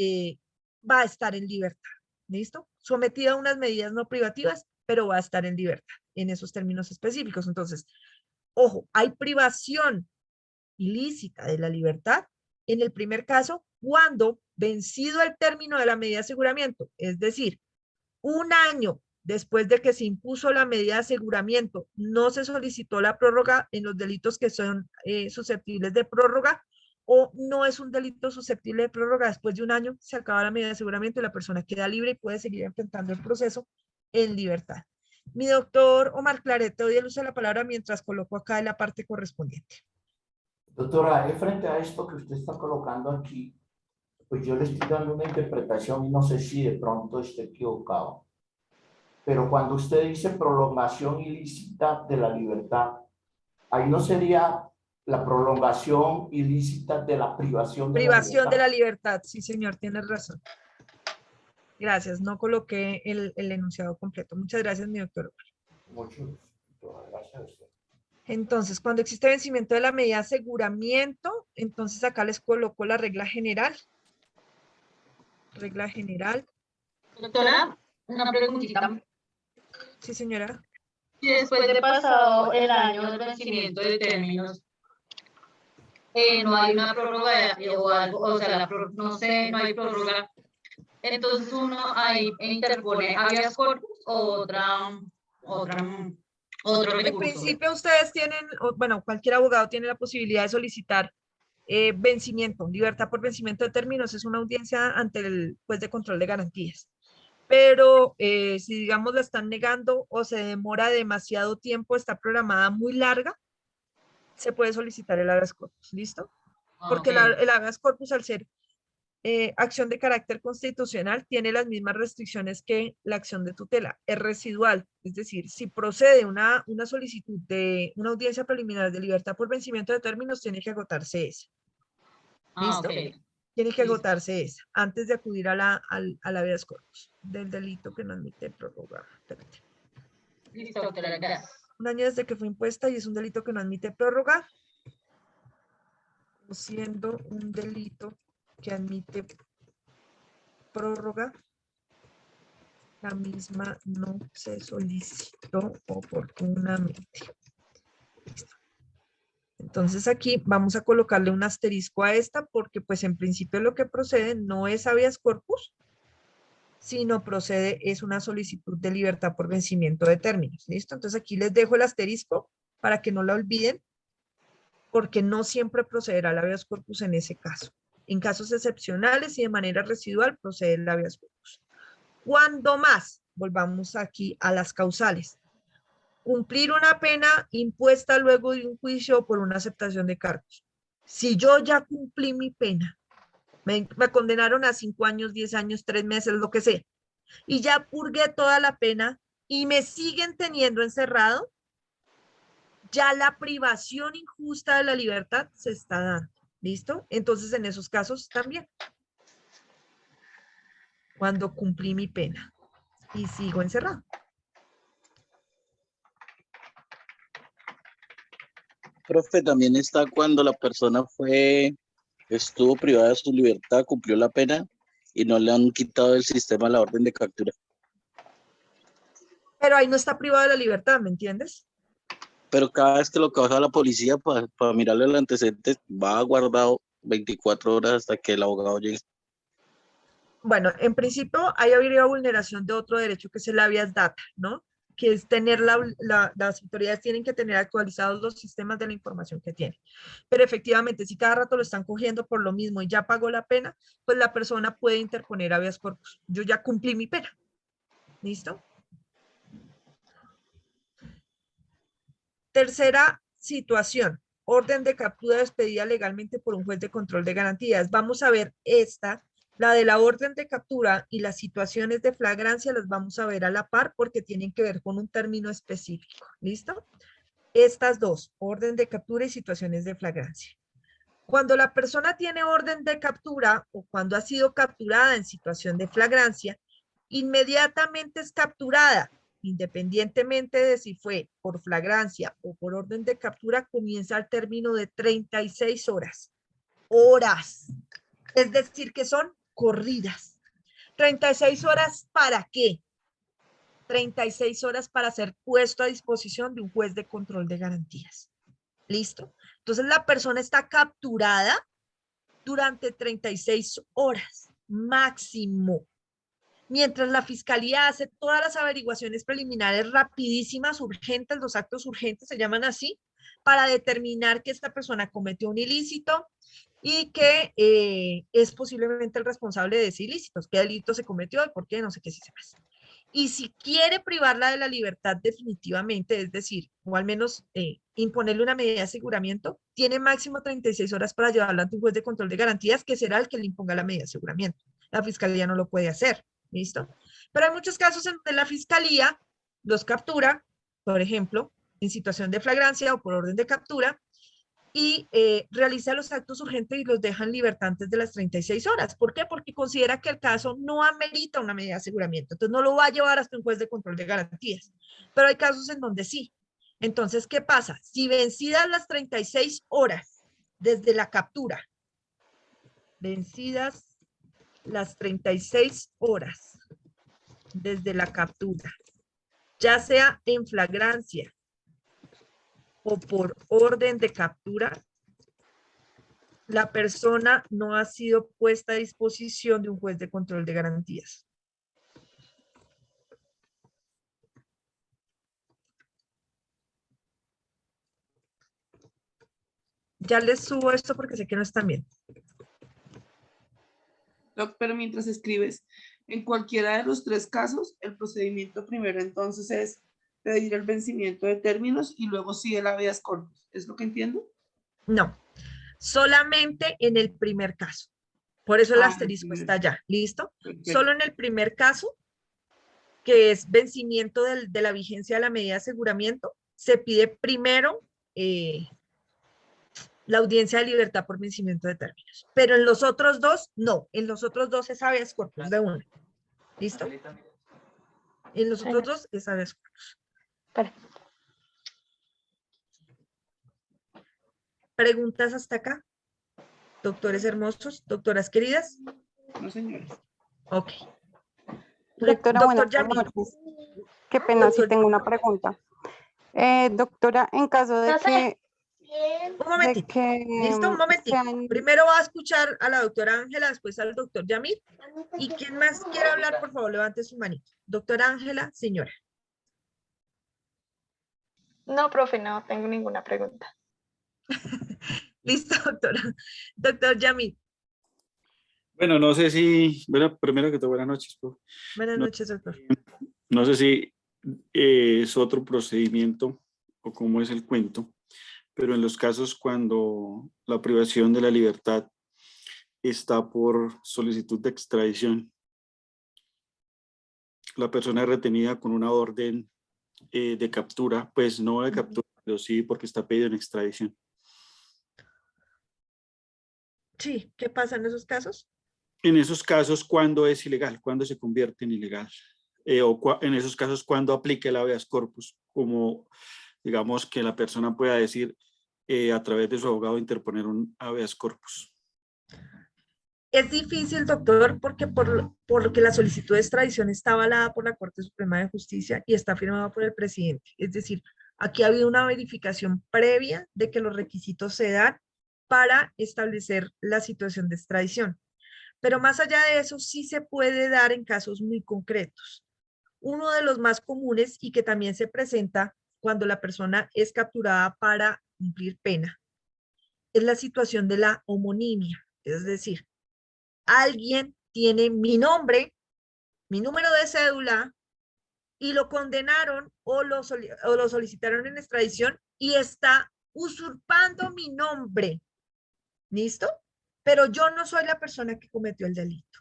va a estar en libertad, ¿listo? Sometida a unas medidas no privativas, pero va a estar en libertad en esos términos específicos. Entonces, ojo, hay privación ilícita de la libertad en el primer caso cuando vencido el término de la medida de aseguramiento, es decir, un año después de que se impuso la medida de aseguramiento, no se solicitó la prórroga en los delitos que son susceptibles de prórroga, o no es un delito susceptible de prórroga, después de un año se acaba la medida de aseguramiento y la persona queda libre y puede seguir enfrentando el proceso en libertad. Mi doctor Omar Claret, te doy el uso de la palabra mientras coloco acá en la parte correspondiente. Doctora, frente a esto que usted está colocando aquí, pues yo le estoy dando una interpretación y no sé si de pronto esté equivocado. Pero cuando usted dice prolongación ilícita de la libertad, ahí no sería la prolongación ilícita de la privación de la libertad. Privación de la libertad, sí señor, tienes razón. Gracias, no coloqué el enunciado completo. Muchas gracias, mi doctor. Mucho gusto. Gracias a usted. Entonces, cuando existe vencimiento de la medida de aseguramiento, entonces acá les coloco la regla general. Regla general. Doctora, una preguntita. Sí, señora. Si después de pasado el año del vencimiento de términos, no hay una prórroga o algo, o sea, no sé, no hay prórroga, entonces uno ahí interpone habeas corpus o otro En recurso. principio ustedes tienen, bueno, cualquier abogado tiene la posibilidad de solicitar vencimiento, libertad por vencimiento de términos, es una audiencia ante el juez de control de garantías. Pero si digamos la están negando o se demora demasiado tiempo, está programada muy larga, se puede solicitar el habeas corpus, ¿listo? Porque el habeas corpus, al ser acción de carácter constitucional, tiene las mismas restricciones que la acción de tutela, es residual, es decir, si procede una solicitud de una audiencia preliminar de libertad por vencimiento de términos, tiene que agotarse esa. ¿Listo? Tiene que agotarse esa antes de acudir a la habeas corpus del delito que no admite prórroga. Espérate. Listo, doctora, gracias. Un año desde que fue impuesta y es un delito que no admite prórroga, siendo un delito que admite prórroga, la misma no se solicitó oportunamente. Listo. Entonces aquí vamos a colocarle un asterisco a esta porque pues en principio lo que procede no es habeas corpus, sino procede es una solicitud de libertad por vencimiento de términos. ¿Listo? Entonces aquí les dejo el asterisco para que no la olviden, porque no siempre procederá el habeas corpus en ese caso. En casos excepcionales y de manera residual procede el habeas corpus. ¿Cuándo más? Volvamos aquí a las causales. Cumplir una pena impuesta luego de un juicio por una aceptación de cargos. Si yo ya cumplí mi pena, me condenaron a 5 años, 10 años, 3 meses, lo que sea, y ya purgué toda la pena y me siguen teniendo encerrado, ya la privación injusta de la libertad se está dando. ¿Listo? Entonces, en esos casos también. Cuando cumplí mi pena y sigo encerrado. Profe, también está cuando la persona estuvo privada de su libertad, cumplió la pena y no le han quitado del sistema la orden de captura. Pero ahí no está privado de la libertad, ¿me entiendes? Pero cada vez que lo causa la policía para mirarle el antecedente, va guardado 24 horas hasta que el abogado llegue. Bueno, en principio ahí habría vulneración de otro derecho que es el habeas data, ¿no? Que es tener las autoridades tienen que tener actualizados los sistemas de la información que tienen. Pero efectivamente, si cada rato lo están cogiendo por lo mismo y ya pagó la pena, pues la persona puede interponer habeas corpus. Yo ya cumplí mi pena. ¿Listo? Tercera situación, orden de captura expedida legalmente por un juez de control de garantías. Vamos a ver esta, la de la orden de captura y las situaciones de flagrancia las vamos a ver a la par porque tienen que ver con un término específico. ¿Listo? Estas dos, orden de captura y situaciones de flagrancia. Cuando la persona tiene orden de captura o cuando ha sido capturada en situación de flagrancia, inmediatamente es capturada. Independientemente de si fue por flagrancia o por orden de captura, comienza el término de 36 horas. Horas. Es decir, que son corridas. 36 horas ¿para qué? 36 horas para ser puesto a disposición de un juez de control de garantías. ¿Listo? Entonces la persona está capturada durante 36 horas máximo. Mientras la fiscalía hace todas las averiguaciones preliminares rapidísimas, urgentes, los actos urgentes se llaman así, para determinar que esta persona cometió un ilícito y que es posiblemente el responsable de ese ilícito, qué delito se cometió y por qué, no sé qué, si se pasa. Y si quiere privarla de la libertad definitivamente, es decir, o al menos imponerle una medida de aseguramiento, tiene máximo 36 horas para llevarla ante un juez de control de garantías, que será el que le imponga la medida de aseguramiento. La fiscalía no lo puede hacer. ¿Listo? Pero hay muchos casos en donde la fiscalía los captura, por ejemplo, en situación de flagrancia o por orden de captura, y realiza los actos urgentes y los deja en libertad antes de las 36 horas. ¿Por qué? Porque considera que el caso no amerita una medida de aseguramiento. Entonces no lo va a llevar hasta un juez de control de garantías. Pero hay casos en donde sí. Entonces, ¿qué pasa? Si vencidas las 36 horas desde la captura, vencidas las 36 horas desde la captura, ya sea en flagrancia o por orden de captura, la persona no ha sido puesta a disposición de un juez de control de garantías. Ya les subo esto porque sé que no están bien. Doc, pero mientras escribes, en cualquiera de los tres casos, el procedimiento primero entonces es pedir el vencimiento de términos y luego sigue el habeas corpus. ¿Es lo que entiendo? No, solamente en el primer caso. Por eso el asterisco está allá, ¿listo? Perfecto. Solo en el primer caso, que es vencimiento de la vigencia de la medida de aseguramiento, se pide primero la audiencia de libertad por vencimiento de términos. Pero en los otros dos, no. En los otros dos es habeas corpus de uno. ¿Listo? En los otros dos es habeas corpus. ¿Preguntas hasta acá? Doctores hermosos, doctoras queridas. No, señora. Ok. Doctora, Doctor buenas Yamil. noches. Qué pena, Doctor si tengo una pregunta. Doctora, en caso de que... Un momentito. ¿Listo? Un momentito. Primero va a escuchar a la doctora Ángela, después al doctor Yamil. ¿Y quién más quiere hablar? Por favor, levante su manito. Doctora Ángela, señora. No, profe, no tengo ninguna pregunta. Listo, doctora. Doctor Yamil. Bueno, no sé si, bueno, primero que todo, buenas noches. Profe. Buenas noches, doctor. No sé si es otro procedimiento o cómo es el cuento, pero en los casos cuando la privación de la libertad está por solicitud de extradición, la persona es retenida con una orden de captura, pues no de captura, pero sí porque está pedido en extradición. Sí, ¿qué pasa en esos casos? En esos casos, ¿cuándo es ilegal? ¿Cuándo se convierte en ilegal? En esos casos, ¿cuándo aplica el habeas corpus? Como, digamos, que la persona pueda decir a través de su abogado interponer un habeas corpus. Es difícil, doctor, porque la solicitud de extradición está avalada por la Corte Suprema de Justicia y está firmada por el presidente. Es decir, aquí ha habido una verificación previa de que los requisitos se dan para establecer la situación de extradición. Pero más allá de eso, sí se puede dar en casos muy concretos. Uno de los más comunes y que también se presenta cuando la persona es capturada para cumplir pena es la situación de la homonimia. Es decir, alguien tiene mi nombre, mi número de cédula y lo condenaron o lo solicitaron en extradición y está usurpando mi nombre. ¿Listo? Pero yo no soy la persona que cometió el delito.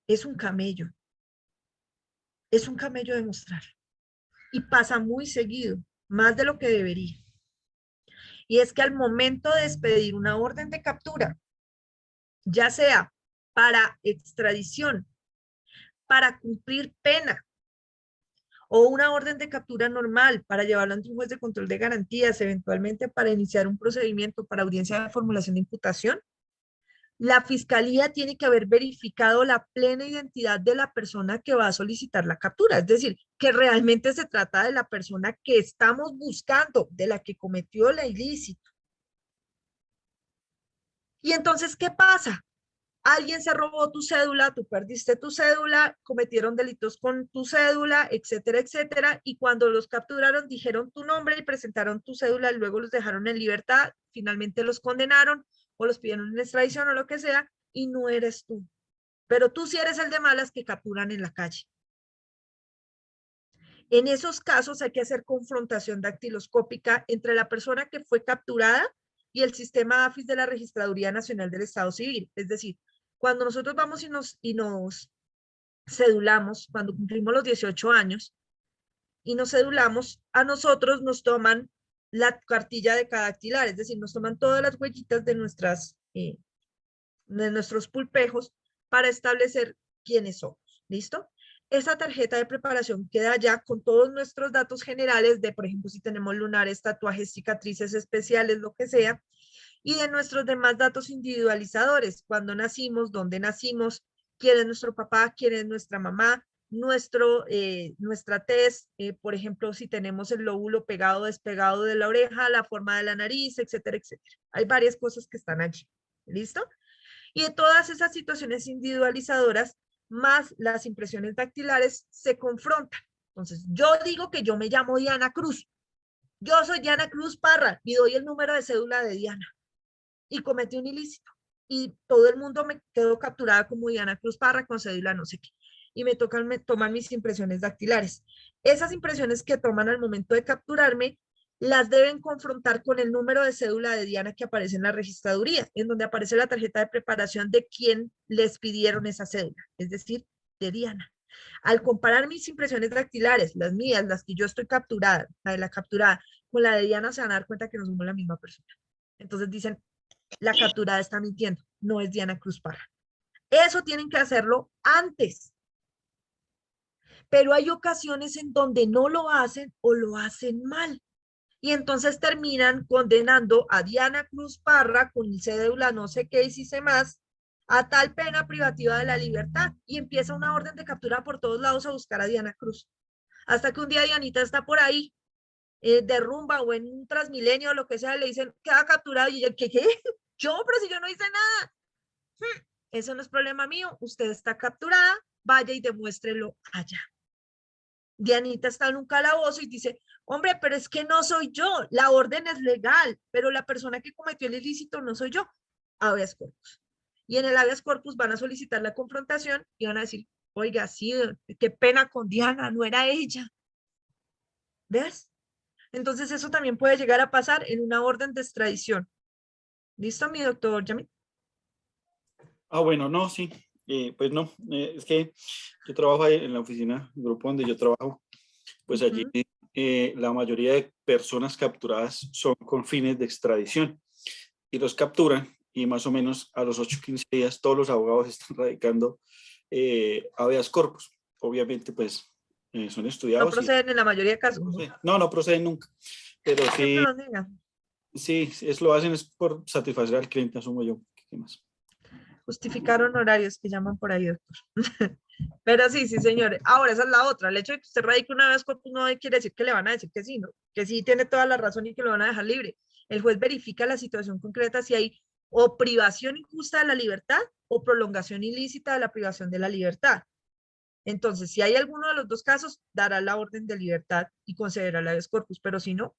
Es un camello. Es un camello demostrar. Y pasa muy seguido, más de lo que debería. Y es que al momento de expedir una orden de captura, ya sea para extradición, para cumplir pena, o una orden de captura normal para llevarlo ante un juez de control de garantías, eventualmente para iniciar un procedimiento para audiencia de formulación de imputación, la fiscalía tiene que haber verificado la plena identidad de la persona que va a solicitar la captura, es decir, que realmente se trata de la persona que estamos buscando, de la que cometió el ilícito. Y entonces, ¿qué pasa? Alguien se robó tu cédula, tú perdiste tu cédula, cometieron delitos con tu cédula, etcétera, etcétera, y cuando los capturaron dijeron tu nombre y presentaron tu cédula y luego los dejaron en libertad, finalmente los condenaron o los pidieron en extradición o lo que sea, y no eres tú. Pero tú sí eres el de malas que capturan en la calle. En esos casos hay que hacer confrontación dactiloscópica entre la persona que fue capturada y el sistema AFIS de la Registraduría Nacional del Estado Civil. Es decir, cuando nosotros vamos y nos cedulamos, cuando cumplimos los 18 años y nos cedulamos, a nosotros nos toman la cartilla de cada dactilar, es decir, nos toman todas las huellitas de nuestros pulpejos para establecer quiénes somos. ¿Listo? Esa tarjeta de preparación queda ya con todos nuestros datos generales de, por ejemplo, si tenemos lunares, tatuajes, cicatrices especiales, lo que sea, y de nuestros demás datos individualizadores, cuándo nacimos, dónde nacimos, quién es nuestro papá, quién es nuestra mamá, nuestra tez, por ejemplo, si tenemos el lóbulo pegado o despegado de la oreja, la forma de la nariz, etcétera, etcétera. Hay varias cosas que están allí. ¿Listo? Y de todas esas situaciones individualizadoras, más las impresiones dactilares, se confrontan. Entonces, yo digo que yo me llamo Diana Cruz. Yo soy Diana Cruz Parra y doy el número de cédula de Diana. Y cometí un ilícito. Y todo el mundo me quedó capturada como Diana Cruz Parra con cédula no sé qué. Y me toman mis impresiones dactilares. Esas impresiones que toman al momento de capturarme, las deben confrontar con el número de cédula de Diana que aparece en la registraduría, en donde aparece la tarjeta de preparación de quien les pidieron esa cédula, es decir, de Diana. Al comparar mis impresiones dactilares, las mías, las que yo estoy capturada, la de la capturada, con la de Diana, se van a dar cuenta que no somos la misma persona. Entonces dicen, la capturada está mintiendo, no es Diana Cruz Parra. Eso tienen que hacerlo antes. Pero hay ocasiones en donde no lo hacen o lo hacen mal. Y entonces terminan condenando a Diana Cruz Parra con cédula no sé qué y si sé más, a tal pena privativa de la libertad. Y empieza una orden de captura por todos lados a buscar a Diana Cruz. Hasta que un día Dianita está por ahí, de rumba o en un Transmilenio o lo que sea, le dicen, queda capturado. Y yo, ¿qué? Yo, pero si yo no hice nada. Eso no es problema mío. Usted está capturada, vaya y demuéstrelo allá. Dianita está en un calabozo y dice, hombre, pero es que no soy yo, la orden es legal, pero la persona que cometió el ilícito no soy yo. Habeas corpus. Y en el habeas corpus van a solicitar la confrontación y van a decir, oiga, sí, qué pena con Diana, no era ella. ¿Ves? Entonces eso también puede llegar a pasar en una orden de extradición. ¿Listo, mi doctor Yamil? Bueno, no, sí. Pues no, es que yo trabajo ahí en la oficina, el grupo donde yo trabajo, pues allí la mayoría de personas capturadas son con fines de extradición y los capturan y más o menos a los 8 o 15 días todos los abogados están radicando habeas corpus. Obviamente pues son estudiados. No proceden en la mayoría de casos. No proceden nunca, pero sí, lo niegan. Sí, lo hacen es por satisfacer al cliente, asumo yo. ¿Qué más? Justificar honorarios que llaman por ahí, doctor. Pero sí, señores. Ahora, esa es la otra. El hecho de que usted radique una vez corpus no quiere decir que le van a decir que sí, ¿no? Que sí tiene toda la razón y que lo van a dejar libre. El juez verifica la situación concreta si hay o privación injusta de la libertad o prolongación ilícita de la privación de la libertad. Entonces, si hay alguno de los dos casos, dará la orden de libertad y concederá la habeas corpus, pero si no,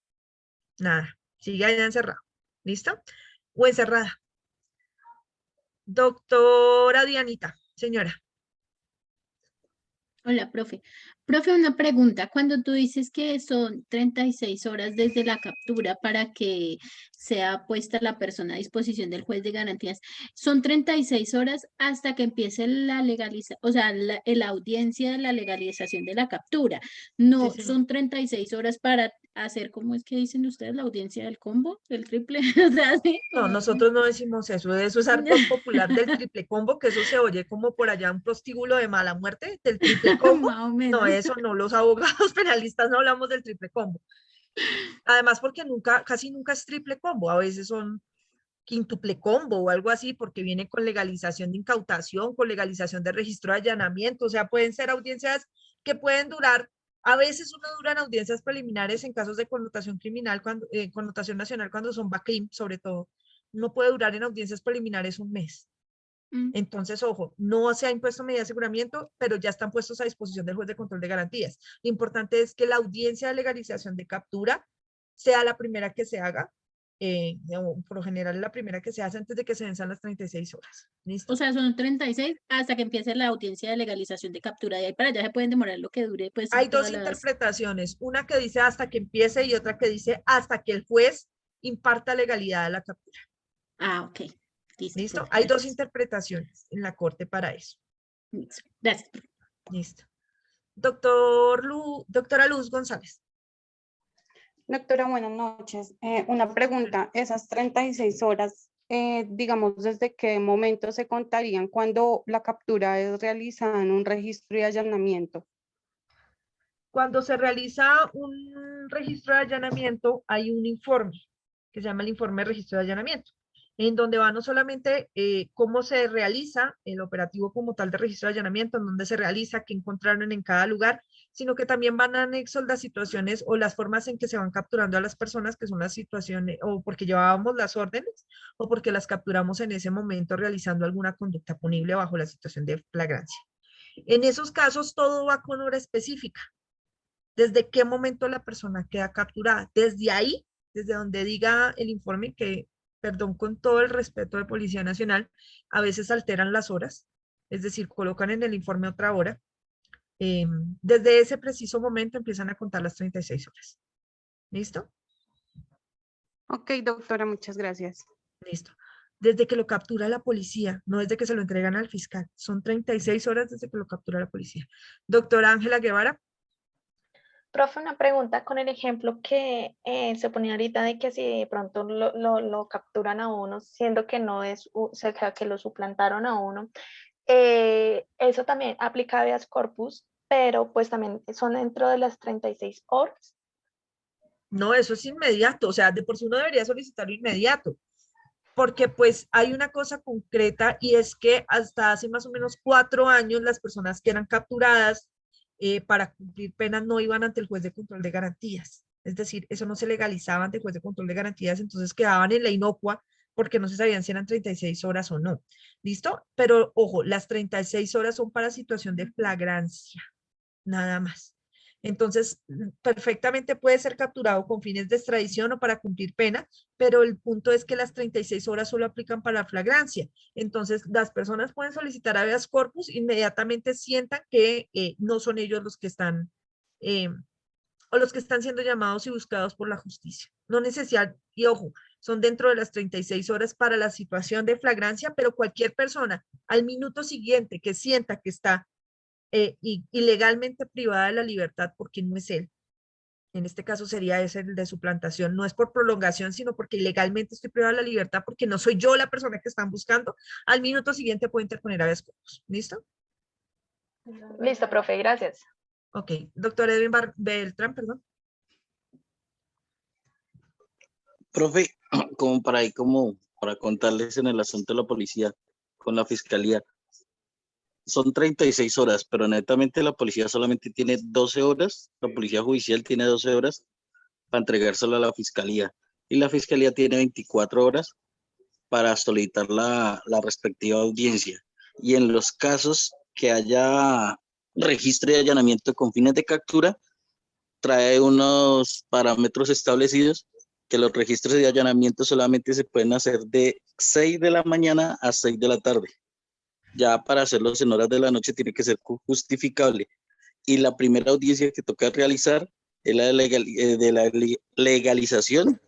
nada, sigue allá encerrado. ¿Listo? O encerrada. Doctora Dianita, señora. Hola, profe. Profe, una pregunta. Cuando tú dices que son 36 horas desde la captura para que sea puesta la persona a disposición del juez de garantías, son 36 horas hasta que empiece la legalización, o sea, la audiencia de la legalización de la captura. No, Sí, son 36 horas para hacer, ¿cómo es que dicen ustedes? La audiencia del combo, del triple. O sea, ¿sí? No, nosotros no decimos eso. Eso es arte popular del triple combo, que eso se oye como por allá un prostíbulo de mala muerte, del triple combo. Más o menos. No, eso no, los abogados penalistas no hablamos del triple combo. Además, porque casi nunca es triple combo, a veces son quíntuple combo o algo así, porque viene con legalización de incautación, con legalización de registro de allanamiento, o sea, pueden ser audiencias que pueden durar, a veces uno duran audiencias preliminares en casos de connotación criminal, connotación nacional, cuando son BACRIM, sobre todo, no puede durar en audiencias preliminares un mes. Entonces, ojo, no se ha impuesto medida de aseguramiento, pero ya están puestos a disposición del juez de control de garantías. Lo importante es que la audiencia de legalización de captura sea la primera que se haga, por lo general la primera que se hace antes de que se venzan las 36 horas. ¿Listo? O sea, son 36 hasta que empiece la audiencia de legalización de captura. De ahí para allá se pueden demorar lo que dure, pues. Hay dos interpretaciones, una que dice hasta que empiece y otra que dice hasta que el juez imparta legalidad a la captura. Ok. ¿Listo? Hay dos interpretaciones en la corte para eso. Gracias. Listo. Doctora Luz González. Doctora, buenas noches. Una pregunta, esas 36 horas, digamos, ¿desde qué momento se contarían cuando la captura es realizada en un registro de allanamiento? Cuando se realiza un registro de allanamiento, hay un informe que se llama el informe de registro de allanamiento, en donde va no solamente cómo se realiza el operativo como tal de registro de allanamiento, en dónde se realiza, qué encontraron en cada lugar, sino que también van anexos las situaciones o las formas en que se van capturando a las personas, que son las situaciones, o porque llevábamos las órdenes, o porque las capturamos en ese momento realizando alguna conducta punible bajo la situación de flagrancia. En esos casos, todo va con hora específica. ¿Desde qué momento la persona queda capturada? Desde ahí, desde donde diga el informe que, perdón, con todo el respeto de Policía Nacional, a veces alteran las horas, es decir, colocan en el informe otra hora. Desde ese preciso momento empiezan a contar las 36 horas. ¿Listo? Ok, doctora, muchas gracias. Listo. Desde que lo captura la policía, no desde que se lo entregan al fiscal. Son 36 horas desde que lo captura la policía. Doctora Ángela Guevara. Profe, una pregunta con el ejemplo que se ponía ahorita de que si de pronto lo capturan a uno, siendo que no es, o sea, que lo suplantaron a uno, eso también aplica a habeas corpus, pero pues también son dentro de las 36 horas. No, eso es inmediato, o sea, de por sí uno debería solicitarlo inmediato, porque pues hay una cosa concreta y es que hasta hace más o menos 4 años las personas que eran capturadas para cumplir penas no iban ante el juez de control de garantías. Es decir, eso no se legalizaba ante el juez de control de garantías, entonces quedaban en la inocua porque no se sabían si eran 36 horas o no. ¿Listo? Pero ojo, las 36 horas son para situación de flagrancia, nada más. Entonces, perfectamente puede ser capturado con fines de extradición o para cumplir pena, pero el punto es que las 36 horas solo aplican para flagrancia. Entonces, las personas pueden solicitar habeas corpus, inmediatamente sientan que no son ellos los que están, o los que están siendo llamados y buscados por la justicia. No necesidad, y ojo, son dentro de las 36 horas para la situación de flagrancia, pero cualquier persona al minuto siguiente que sienta que está ilegalmente privada de la libertad porque no es él. En este caso sería ese el de suplantación. No es por prolongación, sino porque ilegalmente estoy privada de la libertad porque no soy yo la persona que están buscando. Al minuto siguiente puedo interponer habeas corpus. ¿Listo? Listo, profe, gracias. Ok. Doctor Edwin Beltrán, perdón. Profe, como para contarles en el asunto de la policía con la fiscalía, son 36 horas, pero netamente la policía solamente tiene 12 horas, la policía judicial tiene 12 horas para entregárselo a la fiscalía, y la fiscalía tiene 24 horas para solicitar la respectiva audiencia. Y en los casos que haya registro de allanamiento con fines de captura, trae unos parámetros establecidos que los registros de allanamiento solamente se pueden hacer de 6 de la mañana a 6 de la tarde. Ya para hacerlos en horas de la noche tiene que ser justificable. Y la primera audiencia que toca realizar es la de la legalización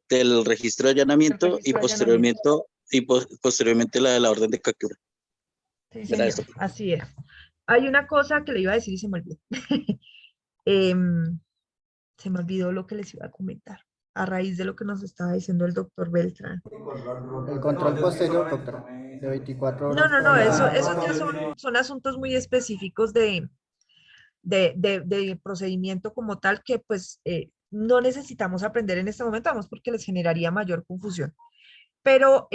del registro de allanamiento y posteriormente la de la orden de captura. Sí, señor, así es. Hay una cosa que le iba a decir y se me olvidó. Se me olvidó lo que les iba a comentar a raíz de lo que nos estaba diciendo el doctor Beltrán. El control posterior, doctora, de 24 horas. No, eso ya son asuntos muy específicos de procedimiento como tal que pues no necesitamos aprender en este momento, vamos, porque les generaría mayor confusión. Pero,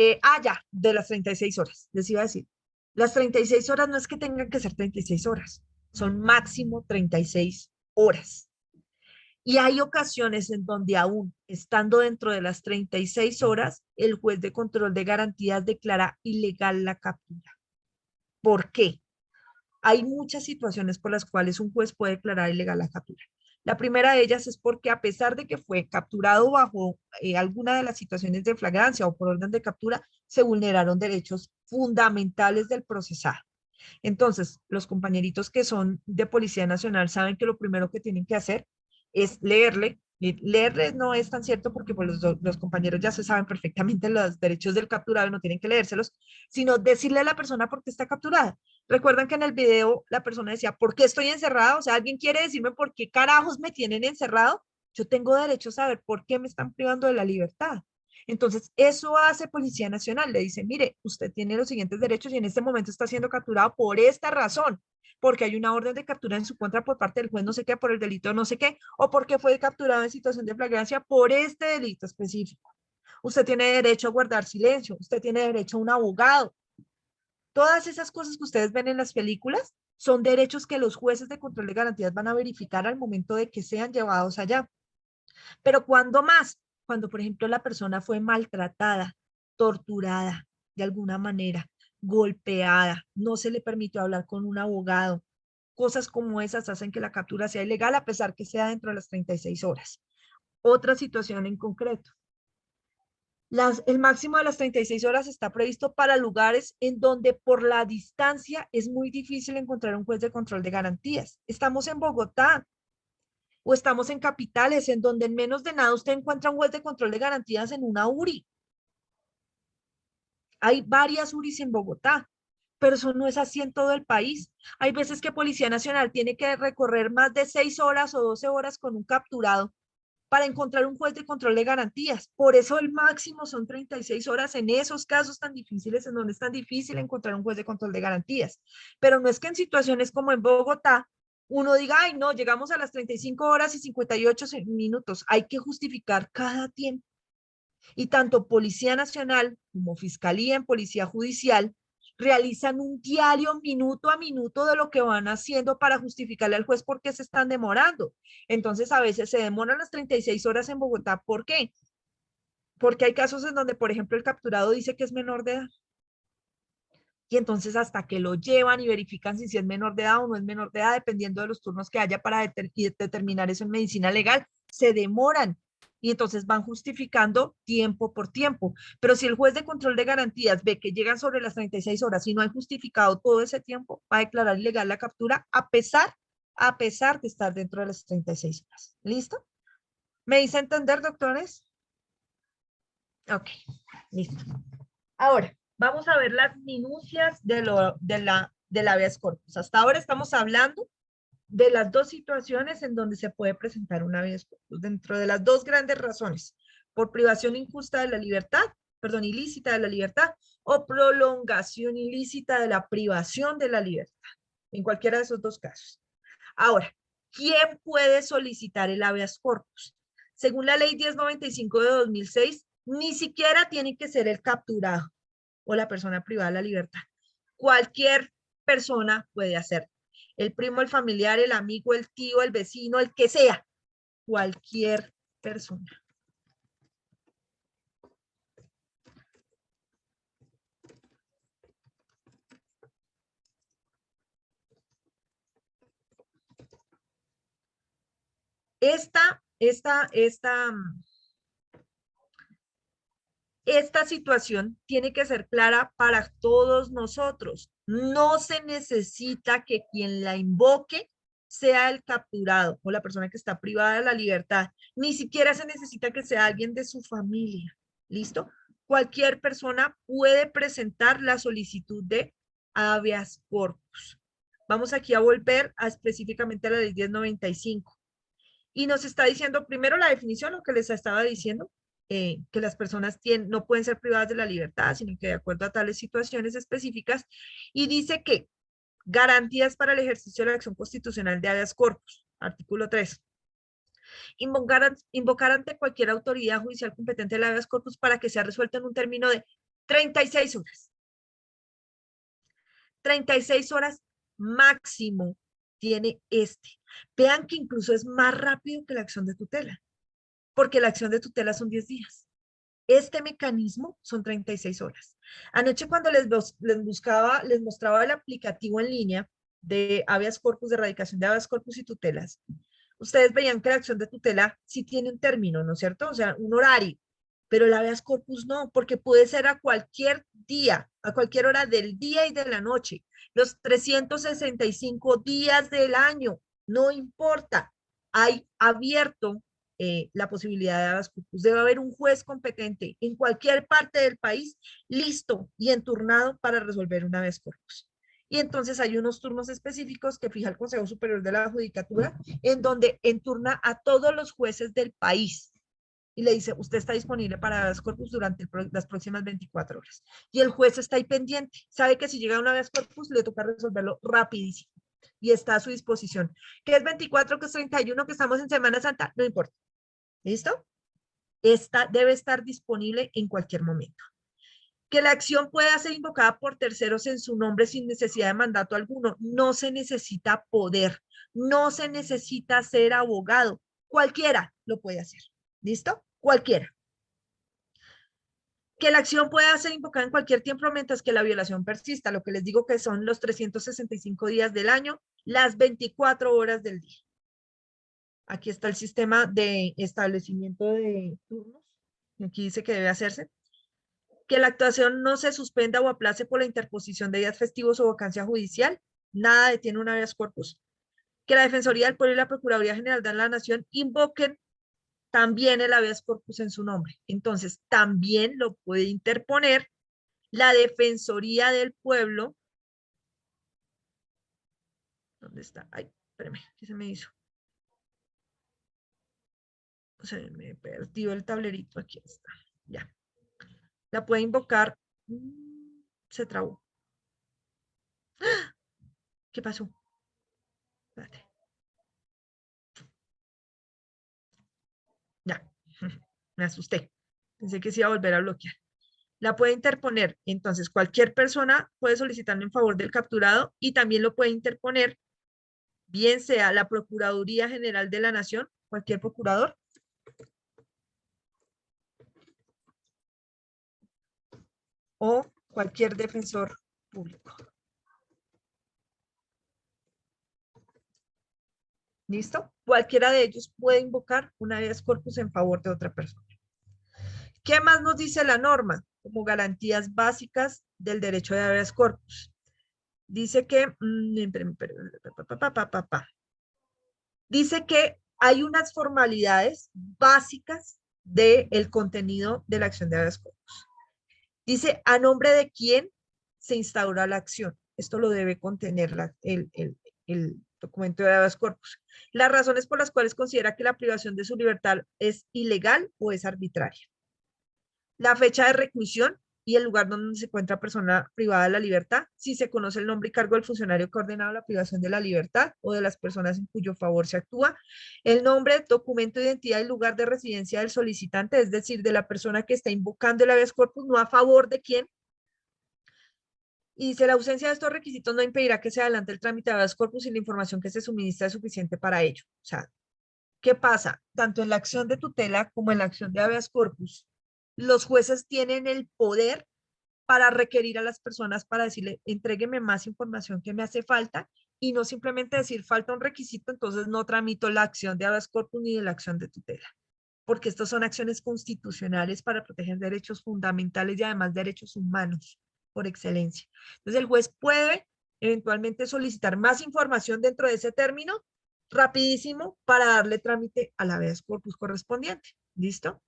ya, de las 36 horas, les iba a decir, las 36 horas no es que tengan que ser 36 horas, son máximo 36 horas. Y hay ocasiones en donde aún estando dentro de las 36 horas, el juez de control de garantías declara ilegal la captura. ¿Por qué? Hay muchas situaciones por las cuales un juez puede declarar ilegal la captura. La primera de ellas es porque a pesar de que fue capturado bajo alguna de las situaciones de flagrancia o por orden de captura, se vulneraron derechos fundamentales del procesado. Entonces, los compañeritos que son de Policía Nacional saben que lo primero que tienen que hacer es leerle. Leerle no es tan cierto porque pues, los compañeros ya se saben perfectamente los derechos del capturado y no tienen que leérselos, sino decirle a la persona por qué está capturada. Recuerdan que en el video la persona decía, ¿por qué estoy encerrado? O sea, ¿alguien quiere decirme por qué carajos me tienen encerrado? Yo tengo derecho a saber por qué me están privando de la libertad. Entonces, eso hace Policía Nacional. Le dice, mire, usted tiene los siguientes derechos y en este momento está siendo capturado por esta razón, porque hay una orden de captura en su contra por parte del juez no sé qué, por el delito no sé qué, o porque fue capturado en situación de flagrancia por este delito específico. Usted tiene derecho a guardar silencio, usted tiene derecho a un abogado. Todas esas cosas que ustedes ven en las películas son derechos que los jueces de control de garantías van a verificar al momento de que sean llevados allá. Pero ¿cuándo más? Cuando, por ejemplo, la persona fue maltratada, torturada de alguna manera, golpeada, no se le permitió hablar con un abogado. Cosas como esas hacen que la captura sea ilegal a pesar que sea dentro de las 36 horas. Otra situación en concreto. El máximo de las 36 horas está previsto para lugares en donde por la distancia es muy difícil encontrar un juez de control de garantías. Estamos en Bogotá o estamos en capitales en donde en menos de nada usted encuentra un juez de control de garantías en una URI. Hay varias URIs en Bogotá, pero eso no es así en todo el país. Hay veces que Policía Nacional tiene que recorrer más de 6 horas o 12 horas con un capturado para encontrar un juez de control de garantías. Por eso el máximo son 36 horas en esos casos tan difíciles, en donde es tan difícil encontrar un juez de control de garantías. Pero no es que en situaciones como en Bogotá, uno diga, ay, no, llegamos a las 35 horas y 58 minutos. Hay que justificar cada tiempo. Y tanto Policía Nacional como Fiscalía en Policía Judicial realizan un diario minuto a minuto de lo que van haciendo para justificarle al juez por qué se están demorando. Entonces, a veces se demoran las 36 horas en Bogotá. ¿Por qué? Porque hay casos en donde, por ejemplo, el capturado dice que es menor de edad. Y entonces hasta que lo llevan y verifican si es menor de edad o no es menor de edad, dependiendo de los turnos que haya para determinar eso en medicina legal, se demoran. Y entonces van justificando tiempo por tiempo. Pero si el juez de control de garantías ve que llegan sobre las 36 horas y no hay justificado todo ese tiempo, va a declarar ilegal la captura a pesar de estar dentro de las 36 horas. ¿Listo? ¿Me hice entender, doctores? Ok, listo. Ahora, vamos a ver las minucias del habeas corpus. Hasta ahora estamos hablando de las dos situaciones en donde se puede presentar un habeas corpus, dentro de las dos grandes razones, por privación injusta de la libertad, perdón, ilícita de la libertad, o prolongación ilícita de la privación de la libertad, en cualquiera de esos dos casos. Ahora, ¿quién puede solicitar el habeas corpus? Según la ley 1095 de 2006, ni siquiera tiene que ser el capturado o la persona privada de la libertad. Cualquier persona puede hacerlo. El primo, el familiar, el amigo, el tío, el vecino, el que sea. Cualquier persona. Esta situación tiene que ser clara para todos nosotros. No se necesita que quien la invoque sea el capturado o la persona que está privada de la libertad. Ni siquiera se necesita que sea alguien de su familia. ¿Listo? Cualquier persona puede presentar la solicitud de habeas corpus. Vamos aquí a volver específicamente a la ley 1095. Y nos está diciendo primero la definición, lo que les estaba diciendo, que las personas no pueden ser privadas de la libertad, sino que de acuerdo a tales situaciones específicas, y dice que garantías para el ejercicio de la acción constitucional de habeas corpus, artículo 3. Invocar ante cualquier autoridad judicial competente el habeas corpus para que sea resuelto en un término de 36 horas. 36 horas máximo tiene este. Vean que incluso es más rápido que la acción de tutela, porque la acción de tutela son 10 días. Este mecanismo son 36 horas. Anoche cuando les mostraba el aplicativo en línea de habeas corpus, de erradicación de habeas corpus y tutelas, ustedes veían que la acción de tutela sí tiene un término, ¿no es cierto? O sea, un horario, pero el habeas corpus no, porque puede ser a cualquier día, a cualquier hora del día y de la noche, los 365 días del año, no importa. Hay abierto la posibilidad de habeas corpus. Debe haber un juez competente en cualquier parte del país, listo y enturnado para resolver un habeas corpus. Y entonces hay unos turnos específicos que fija el Consejo Superior de la Judicatura, en donde enturna a todos los jueces del país y le dice, usted está disponible para habeas corpus durante las próximas 24 horas. Y el juez está ahí pendiente, sabe que si llega a una habeas corpus le toca resolverlo rapidísimo y está a su disposición. ¿Qué es 24, que es 31, que estamos en Semana Santa? No importa. ¿Listo? Esta debe estar disponible en cualquier momento. Que la acción pueda ser invocada por terceros en su nombre sin necesidad de mandato alguno. No se necesita poder, no se necesita ser abogado. Cualquiera lo puede hacer. ¿Listo? Cualquiera. Que la acción pueda ser invocada en cualquier tiempo mientras que la violación persista. Lo que les digo que son los 365 días del año, las 24 horas del día. Aquí está el sistema de establecimiento de turnos. Aquí dice que debe hacerse. Que la actuación no se suspenda o aplace por la interposición de días festivos o vacancia judicial. Nada detiene un habeas corpus. Que la Defensoría del Pueblo y la Procuraduría General de la Nación invoquen también el habeas corpus en su nombre. Entonces, también lo puede interponer la Defensoría del Pueblo. ¿Dónde está? Ay, espérame, ¿qué se me hizo? Se me perdió el tablerito, aquí está. Ya. La puede invocar. Se trabó. ¿Qué pasó? Espérate. Ya. Me asusté. Pensé que se iba a volver a bloquear. La puede interponer. Entonces, cualquier persona puede solicitarlo en favor del capturado y también lo puede interponer, bien sea la Procuraduría General de la Nación, cualquier procurador, o cualquier defensor público. ¿Listo? Cualquiera de ellos puede invocar un habeas corpus en favor de otra persona. ¿Qué más nos dice la norma? Como garantías básicas del derecho de habeas corpus. Dice que, dice que hay unas formalidades básicas del contenido de la acción de habeas corpus. Dice, a nombre de quién se instaura la acción. Esto lo debe contener el documento de habeas corpus. Las razones por las cuales considera que la privación de su libertad es ilegal o es arbitraria. La fecha de reclusión y el lugar donde se encuentra persona privada de la libertad, si se conoce el nombre y cargo del funcionario que ha ordenado la privación de la libertad o de las personas en cuyo favor se actúa, el nombre, documento de identidad y lugar de residencia del solicitante, es decir, de la persona que está invocando el habeas corpus, no a favor de quién. Y dice, la ausencia de estos requisitos no impedirá que se adelante el trámite de habeas corpus y la información que se suministra es suficiente para ello. O sea, ¿qué pasa? Tanto en la acción de tutela como en la acción de habeas corpus, los jueces tienen el poder para requerir a las personas para decirle, entrégueme más información que me hace falta y no simplemente decir, falta un requisito, entonces no tramito la acción de habeas corpus ni de la acción de tutela, porque estas son acciones constitucionales para proteger derechos fundamentales y además derechos humanos por excelencia. Entonces el juez puede eventualmente solicitar más información dentro de ese término rapidísimo para darle trámite al habeas corpus correspondiente. ¿Listo?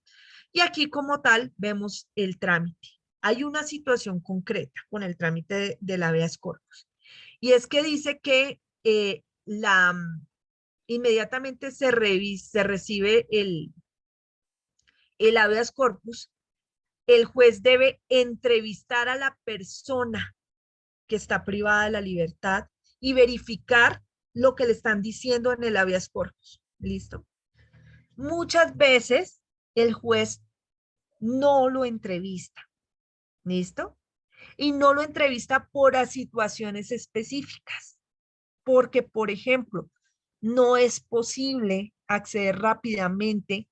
Y aquí como tal vemos el trámite. Hay una situación concreta con el trámite del habeas corpus. Y es que dice que inmediatamente se recibe el habeas corpus, el juez debe entrevistar a la persona que está privada de la libertad y verificar lo que le están diciendo en el habeas corpus. ¿Listo? Muchas veces el juez no lo entrevista. ¿Listo? Y no lo entrevista por situaciones específicas. Porque, por ejemplo, no es posible acceder rápidamente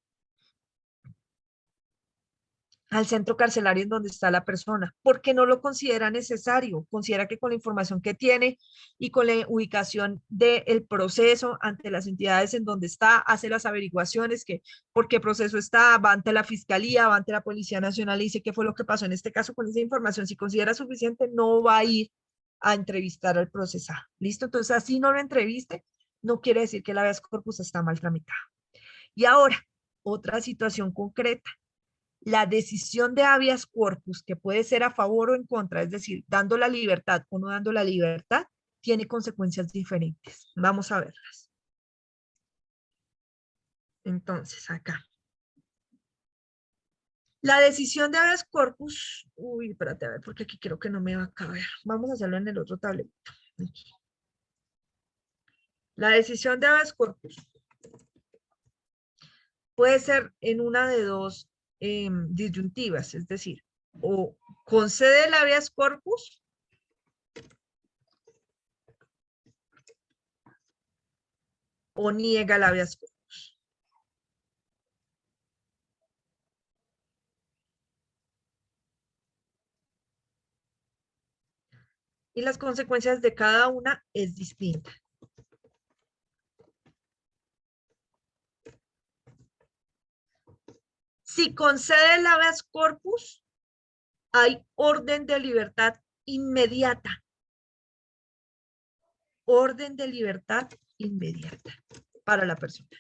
al centro carcelario en donde está la persona, porque no lo considera necesario, considera que con la información que tiene y con la ubicación del proceso ante las entidades en donde está, hace las averiguaciones, que por qué proceso está, va ante la Fiscalía, va ante la Policía Nacional y dice qué fue lo que pasó en este caso con esa información, si considera suficiente, no va a ir a entrevistar al procesado, ¿listo? Entonces, así no lo entreviste, no quiere decir que el habeas corpus está mal tramitado. Y ahora, otra situación concreta. La decisión de habeas corpus, que puede ser a favor o en contra, es decir, dando la libertad o no dando la libertad, tiene consecuencias diferentes. Vamos a verlas. Entonces, acá. La decisión de habeas corpus, uy, espérate a ver, porque aquí creo que no me va a caber. Vamos a hacerlo en el otro tableto. Aquí. La decisión de habeas corpus puede ser en una de dos disyuntivas, es decir, o concede el habeas corpus o niega el habeas corpus. Y las consecuencias de cada una es distinta. Si concede el habeas corpus, hay orden de libertad inmediata. Orden de libertad inmediata para la persona.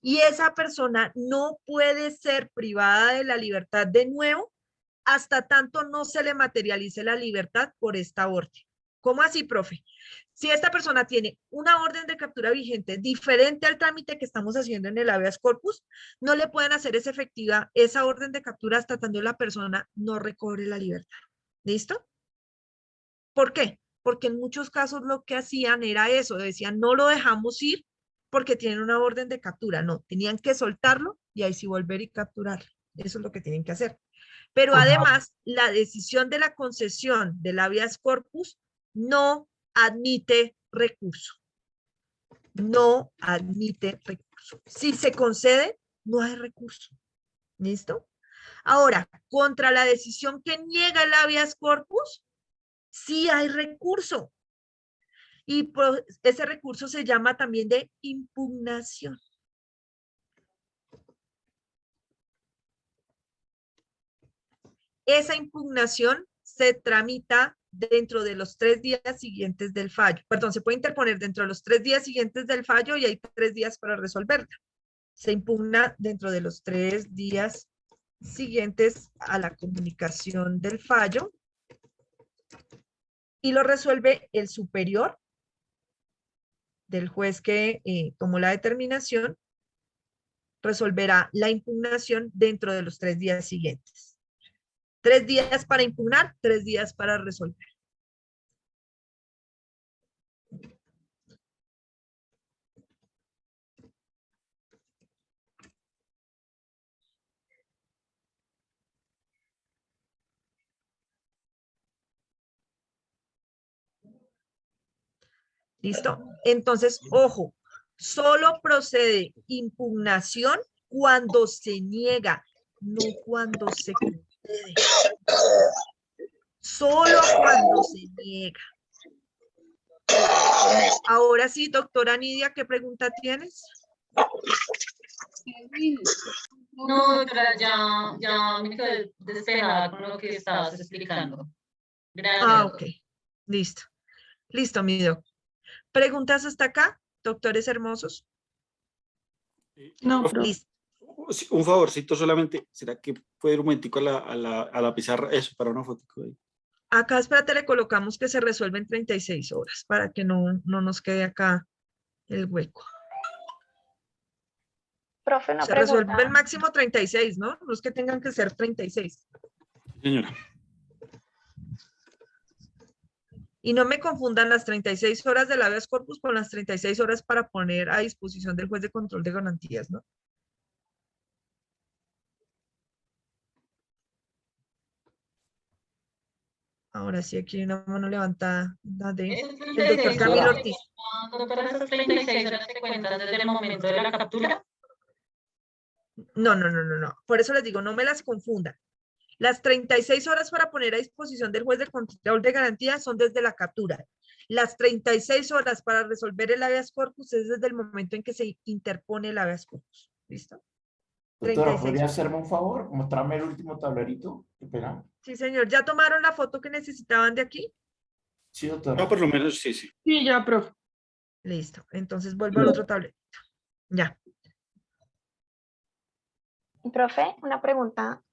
Y esa persona no puede ser privada de la libertad de nuevo hasta tanto no se le materialice la libertad por esta orden. ¿Cómo así, profe? Si esta persona tiene una orden de captura vigente diferente al trámite que estamos haciendo en el habeas corpus, no le pueden hacer efectiva esa orden de captura hasta tanto la persona no recobre la libertad. ¿Listo? ¿Por qué? Porque en muchos casos lo que hacían era eso, decían no lo dejamos ir porque tienen una orden de captura. No, tenían que soltarlo y ahí sí volver y capturarlo. Eso es lo que tienen que hacer. Pero además, la decisión de la concesión del habeas corpus no admite recurso. No admite recurso. Si se concede, no hay recurso. ¿Listo? Ahora, contra la decisión que niega el habeas corpus, sí hay recurso. Y ese recurso se llama también de impugnación. Esa impugnación se tramita dentro de los 3 días siguientes del fallo. Perdón, se puede interponer dentro de los 3 días siguientes del fallo y hay 3 días para resolverla. Se impugna dentro de los 3 días siguientes a la comunicación del fallo y lo resuelve el superior del juez que tomó la determinación, resolverá la impugnación dentro de los 3 días siguientes. 3 días para impugnar, 3 días para resolver. ¿Listo? Entonces, ojo, solo procede impugnación cuando se niega, no cuando se concede. Solo cuando se niega. Ahora sí, doctora Nidia, ¿qué pregunta tienes? No, doctora, ya me quedé despejada con lo que estabas explicando. Gracias. Ah, ok. Listo. Listo, mi doc. ¿Preguntas hasta acá, doctores hermosos? No, listo. Un favorcito solamente. ¿Será que puede ir un momentico a la pizarra? Eso, para una foto ahí. Acá, espérate, le colocamos que se resuelve en 36 horas para que no nos quede acá el hueco. Profe, una se pregunta. resuelve el máximo 36, ¿no? No es que tengan que ser 36. Señora. Y no me confundan las 36 horas del habeas corpus con las 36 horas para poner a disposición del juez de control de garantías, ¿no? Ahora sí, aquí hay una mano levantada, la de el doctor Camilo Ortiz. Doctora, esas 36 horas se cuentan desde el momento de la captura. No. Por eso les digo, no me las confundan. Las 36 horas para poner a disposición del juez de control de garantía son desde la captura. Las 36 horas para resolver el habeas corpus es desde el momento en que se interpone el habeas corpus. ¿Listo? Doctora, ¿podría hacerme un favor? Mostrarme el último tablerito. Espera. Sí, señor. ¿Ya tomaron la foto que necesitaban de aquí? Sí, doctora. No, por lo menos sí. Sí, ya, profe. Listo. Entonces vuelvo al otro tablerito. Ya. Profe, una pregunta.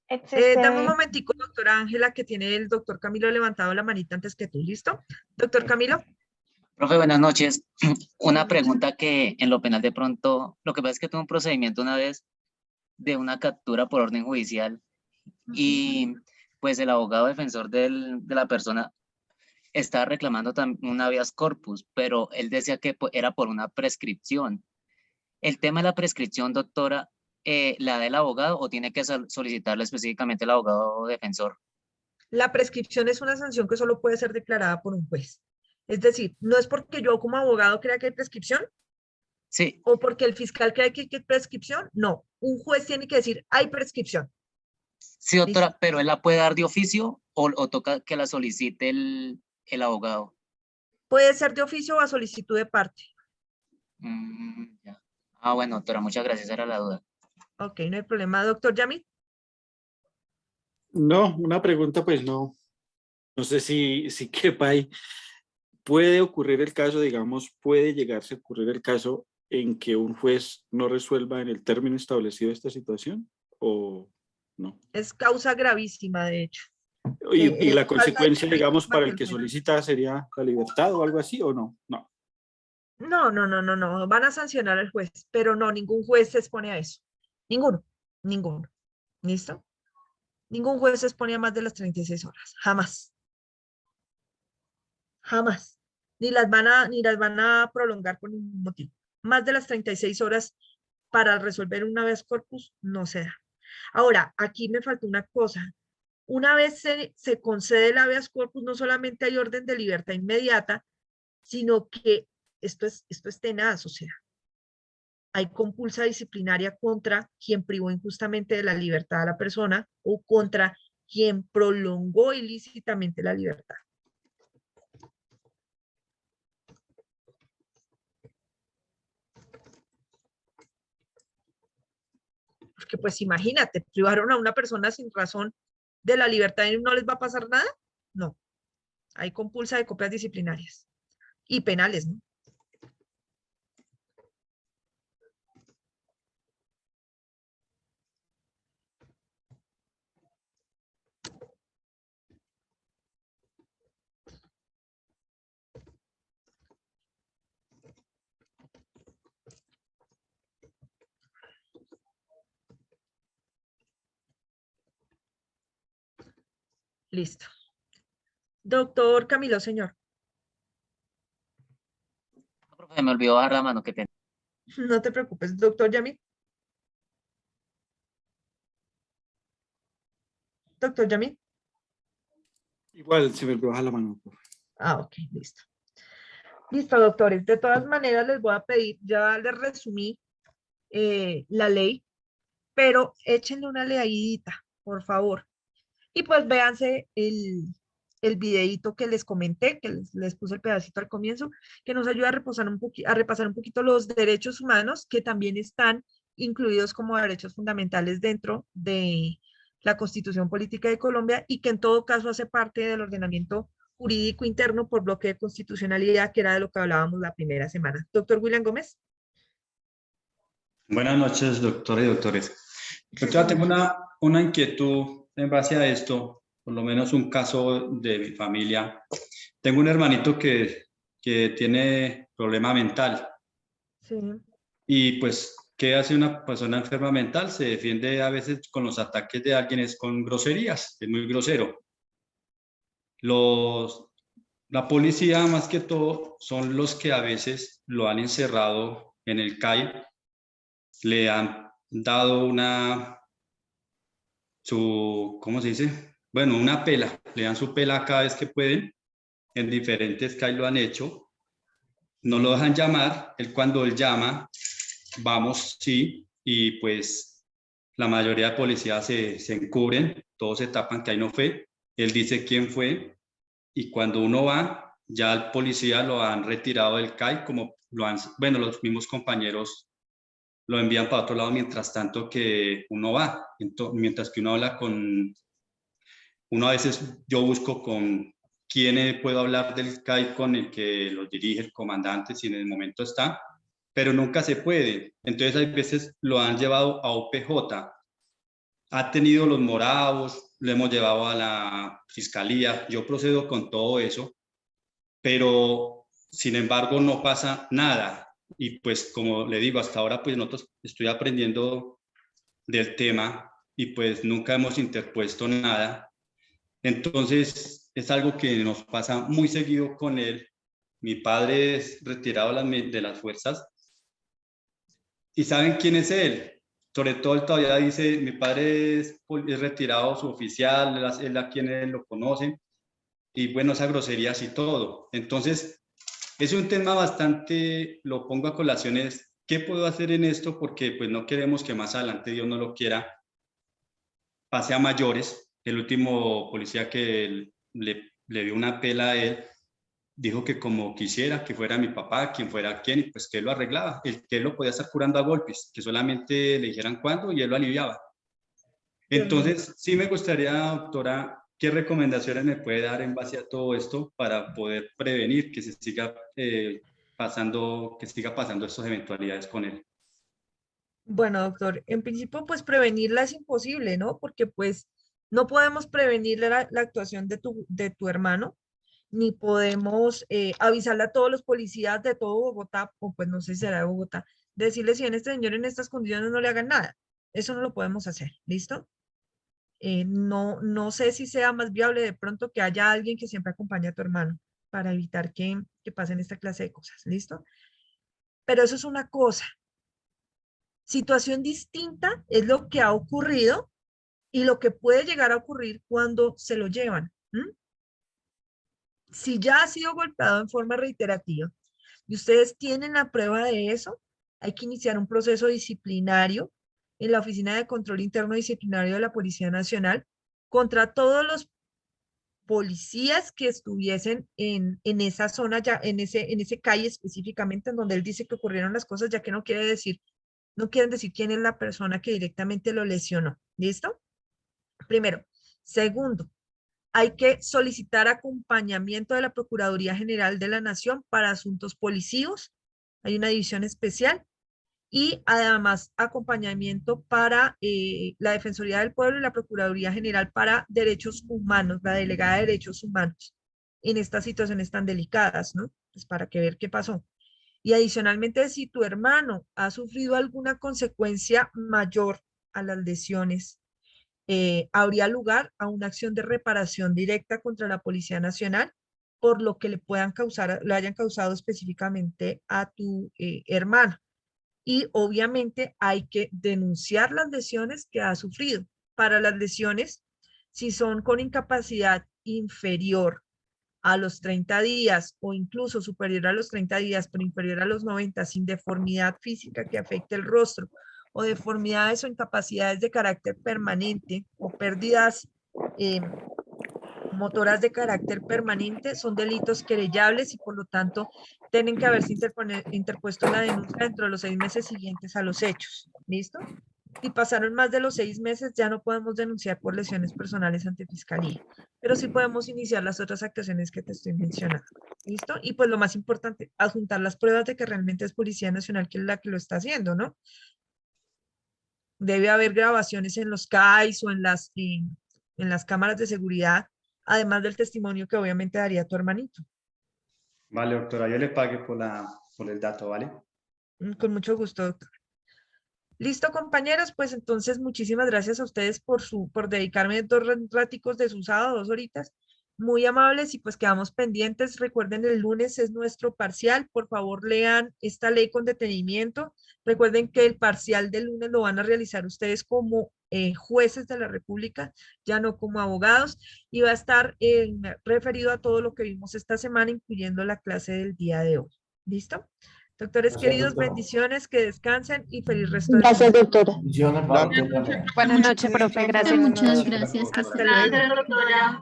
Dame un Existe... momentico, doctora Ángela, que tiene el doctor Camilo levantado la manita antes que tú. ¿Listo? Doctor Camilo. Profe, buenas noches. Una pregunta que en lo penal de pronto, lo que pasa es que tuve un procedimiento una vez de una captura por orden judicial y pues el abogado defensor de la persona estaba reclamando un habeas corpus, pero él decía que era por una prescripción. El tema de la prescripción, doctora, ¿la da el abogado o tiene que solicitarla específicamente el abogado defensor? La prescripción es una sanción que solo puede ser declarada por un juez. Es decir, no es porque yo como abogado crea que hay prescripción. Sí. O porque el fiscal cree que hay prescripción. No, un juez tiene que decir, hay prescripción. Sí, doctora, ¿listo? Pero él la puede dar de oficio o toca que la solicite el abogado. Puede ser de oficio o a solicitud de parte. Ya. Ah, bueno, doctora, muchas gracias, era la duda. Ok, no hay problema. Doctor Yamil. No, una pregunta pues no sé si quepa ahí. ¿Puede ocurrir el caso, digamos, puede llegarse a ocurrir el caso en que un juez no resuelva en el término establecido esta situación o no? Es causa gravísima, de hecho. ¿Y la consecuencia, digamos, para el que solicita sería la libertad o algo así o no? No. No. Van a sancionar al juez, pero no, ningún juez se expone a eso. Ninguno. ¿Listo? Ningún juez se expone a más de las 36 horas. Jamás. Ni las van a prolongar por ningún motivo. Más de las 36 horas para resolver un habeas corpus no se da. Ahora, aquí me faltó una cosa. Una vez se concede el habeas corpus, no solamente hay orden de libertad inmediata, sino que esto es tenaz, o sea, hay compulsa disciplinaria contra quien privó injustamente de la libertad a la persona o contra quien prolongó ilícitamente la libertad. Porque pues imagínate, privaron a una persona sin razón de la libertad y no les va a pasar nada. No, hay compulsa de copias disciplinarias y penales, ¿no? Listo. Doctor Camilo, señor. Se me olvidó bajar la mano, que pena. No te preocupes. Doctor Yamil. Doctor Yamil. Igual, se me olvidó bajar la mano. Ah, ok, listo. Listo, doctores. De todas maneras, les voy a pedir, ya les resumí la ley, pero échenle una leidita, por favor. Y pues véanse el videíto que les comenté, que les puse el pedacito al comienzo, que nos ayuda a repasar un poquito los derechos humanos que también están incluidos como derechos fundamentales dentro de la Constitución Política de Colombia y que en todo caso hace parte del ordenamiento jurídico interno por bloque de constitucionalidad, que era de lo que hablábamos la primera semana. Doctor William Gómez. Buenas noches, doctores y doctores. Doctora, tengo una inquietud en base a esto, por lo menos un caso de mi familia. Tengo un hermanito que tiene problema mental. Sí. Y pues, ¿qué hace una persona enferma mental? Se defiende a veces con los ataques de alguien, es con groserías, es muy grosero. La policía, más que todo, son los que a veces lo han encerrado en el CAI, le han dado ¿cómo se dice? Bueno, una pela, le dan su pela cada vez que pueden, en diferentes CAI lo han hecho, no lo dejan llamar, cuando él llama, vamos, sí, y pues la mayoría de policías se encubren, todos se tapan que ahí no fue, él dice quién fue, y cuando uno va, ya al policía lo han retirado del CAI, como bueno, los mismos compañeros lo envían para otro lado mientras tanto que uno va. Mientras que uno habla uno a veces yo busco con quién puedo hablar del CAI con el que los dirige, el comandante, si en el momento está, pero nunca se puede. Entonces hay veces lo han llevado a OPJ, ha tenido los morados, lo hemos llevado a la fiscalía, yo procedo con todo eso, pero sin embargo no pasa nada. Y pues como le digo, hasta ahora pues nosotros estoy aprendiendo del tema y pues nunca hemos interpuesto nada. Entonces es algo que nos pasa muy seguido con él. Mi padre es retirado de las fuerzas. ¿Y saben quién es él? Sobre todo él todavía dice, mi padre es retirado, su oficial, él a quienes lo conocen. Y bueno, esas groserías y todo. Entonces, es un tema bastante, lo pongo a colación, es ¿qué puedo hacer en esto? Porque pues no queremos que más adelante, Dios no lo quiera, pase a mayores. El último policía que le dio una pela a él, dijo que como quisiera que fuera mi papá, quien fuera quien, y pues que él lo arreglaba, que él lo podía estar curando a golpes, que solamente le dijeran cuándo y él lo aliviaba. Entonces, sí me gustaría, doctora, ¿qué recomendaciones me puede dar en base a todo esto para poder prevenir que se siga pasando estas eventualidades con él? Bueno, doctor, en principio, pues prevenirla es imposible, ¿no? Porque pues no podemos prevenir la actuación de tu hermano, ni podemos avisarle a todos los policías de todo Bogotá, o pues no sé si será de Bogotá, decirle si a este señor en estas condiciones no le hagan nada. Eso no lo podemos hacer, ¿listo? No sé si sea más viable de pronto que haya alguien que siempre acompañe a tu hermano para evitar que pasen esta clase de cosas, ¿listo? Pero eso es una cosa. Situación distinta es lo que ha ocurrido y lo que puede llegar a ocurrir cuando se lo llevan. Si ya ha sido golpeado en forma reiterativa y ustedes tienen la prueba de eso, hay que iniciar un proceso disciplinario en la Oficina de Control Interno Disciplinario de la Policía Nacional contra todos los policías que estuviesen en esa zona, ya en ese calle específicamente en donde él dice que ocurrieron las cosas, ya que no quieren decir quién es la persona que directamente lo lesionó. ¿Listo? Primero. Segundo, hay que solicitar acompañamiento de la Procuraduría General de la Nación para asuntos policíacos. Hay una división especial. Y además acompañamiento para la Defensoría del Pueblo y la Procuraduría General para Derechos Humanos, la Delegada de Derechos Humanos, en estas situaciones tan delicadas, ¿no? Pues para que ver qué pasó. Y adicionalmente, si tu hermano ha sufrido alguna consecuencia mayor a las lesiones, habría lugar a una acción de reparación directa contra la Policía Nacional por lo que le hayan causado específicamente a tu hermano. Y obviamente hay que denunciar las lesiones que ha sufrido. Para las lesiones, si son con incapacidad inferior a los 30 días o incluso superior a los 30 días, pero inferior a los 90, sin deformidad física que afecte el rostro o deformidades o incapacidades de carácter permanente o pérdidas motoras de carácter permanente, son delitos querellables y por lo tanto tienen que haberse interpuesto la denuncia dentro de los 6 meses siguientes a los hechos. ¿Listo? Si pasaron más de los 6 meses, ya no podemos denunciar por lesiones personales ante fiscalía, pero sí podemos iniciar las otras actuaciones que te estoy mencionando. ¿Listo? Y pues lo más importante, adjuntar las pruebas de que realmente es Policía Nacional que es la que lo está haciendo, ¿no? Debe haber grabaciones en los CAIs o en las cámaras de seguridad, además del testimonio que obviamente daría tu hermanito. Vale, doctora, yo le pague por el dato, ¿vale? Con mucho gusto, doctor. Listo, compañeros, pues entonces muchísimas gracias a ustedes por dedicarme 2 raticos de su sábado, 2 horitas. Muy amables y pues quedamos pendientes. Recuerden, el lunes es nuestro parcial. Por favor, lean esta ley con detenimiento. Recuerden que el parcial del lunes lo van a realizar ustedes como jueces de la República, ya no como abogados, y va a estar referido a todo lo que vimos esta semana, incluyendo la clase del día de hoy. ¿Listo? Doctores Gracias, queridos, doctora. bendiciones, que descansen y feliz resto de Gracias, semana. doctora. Bendiciones para usted también. Buenas noches, profe. Gracias. Muchas gracias. Hasta luego. Gracias, doctora.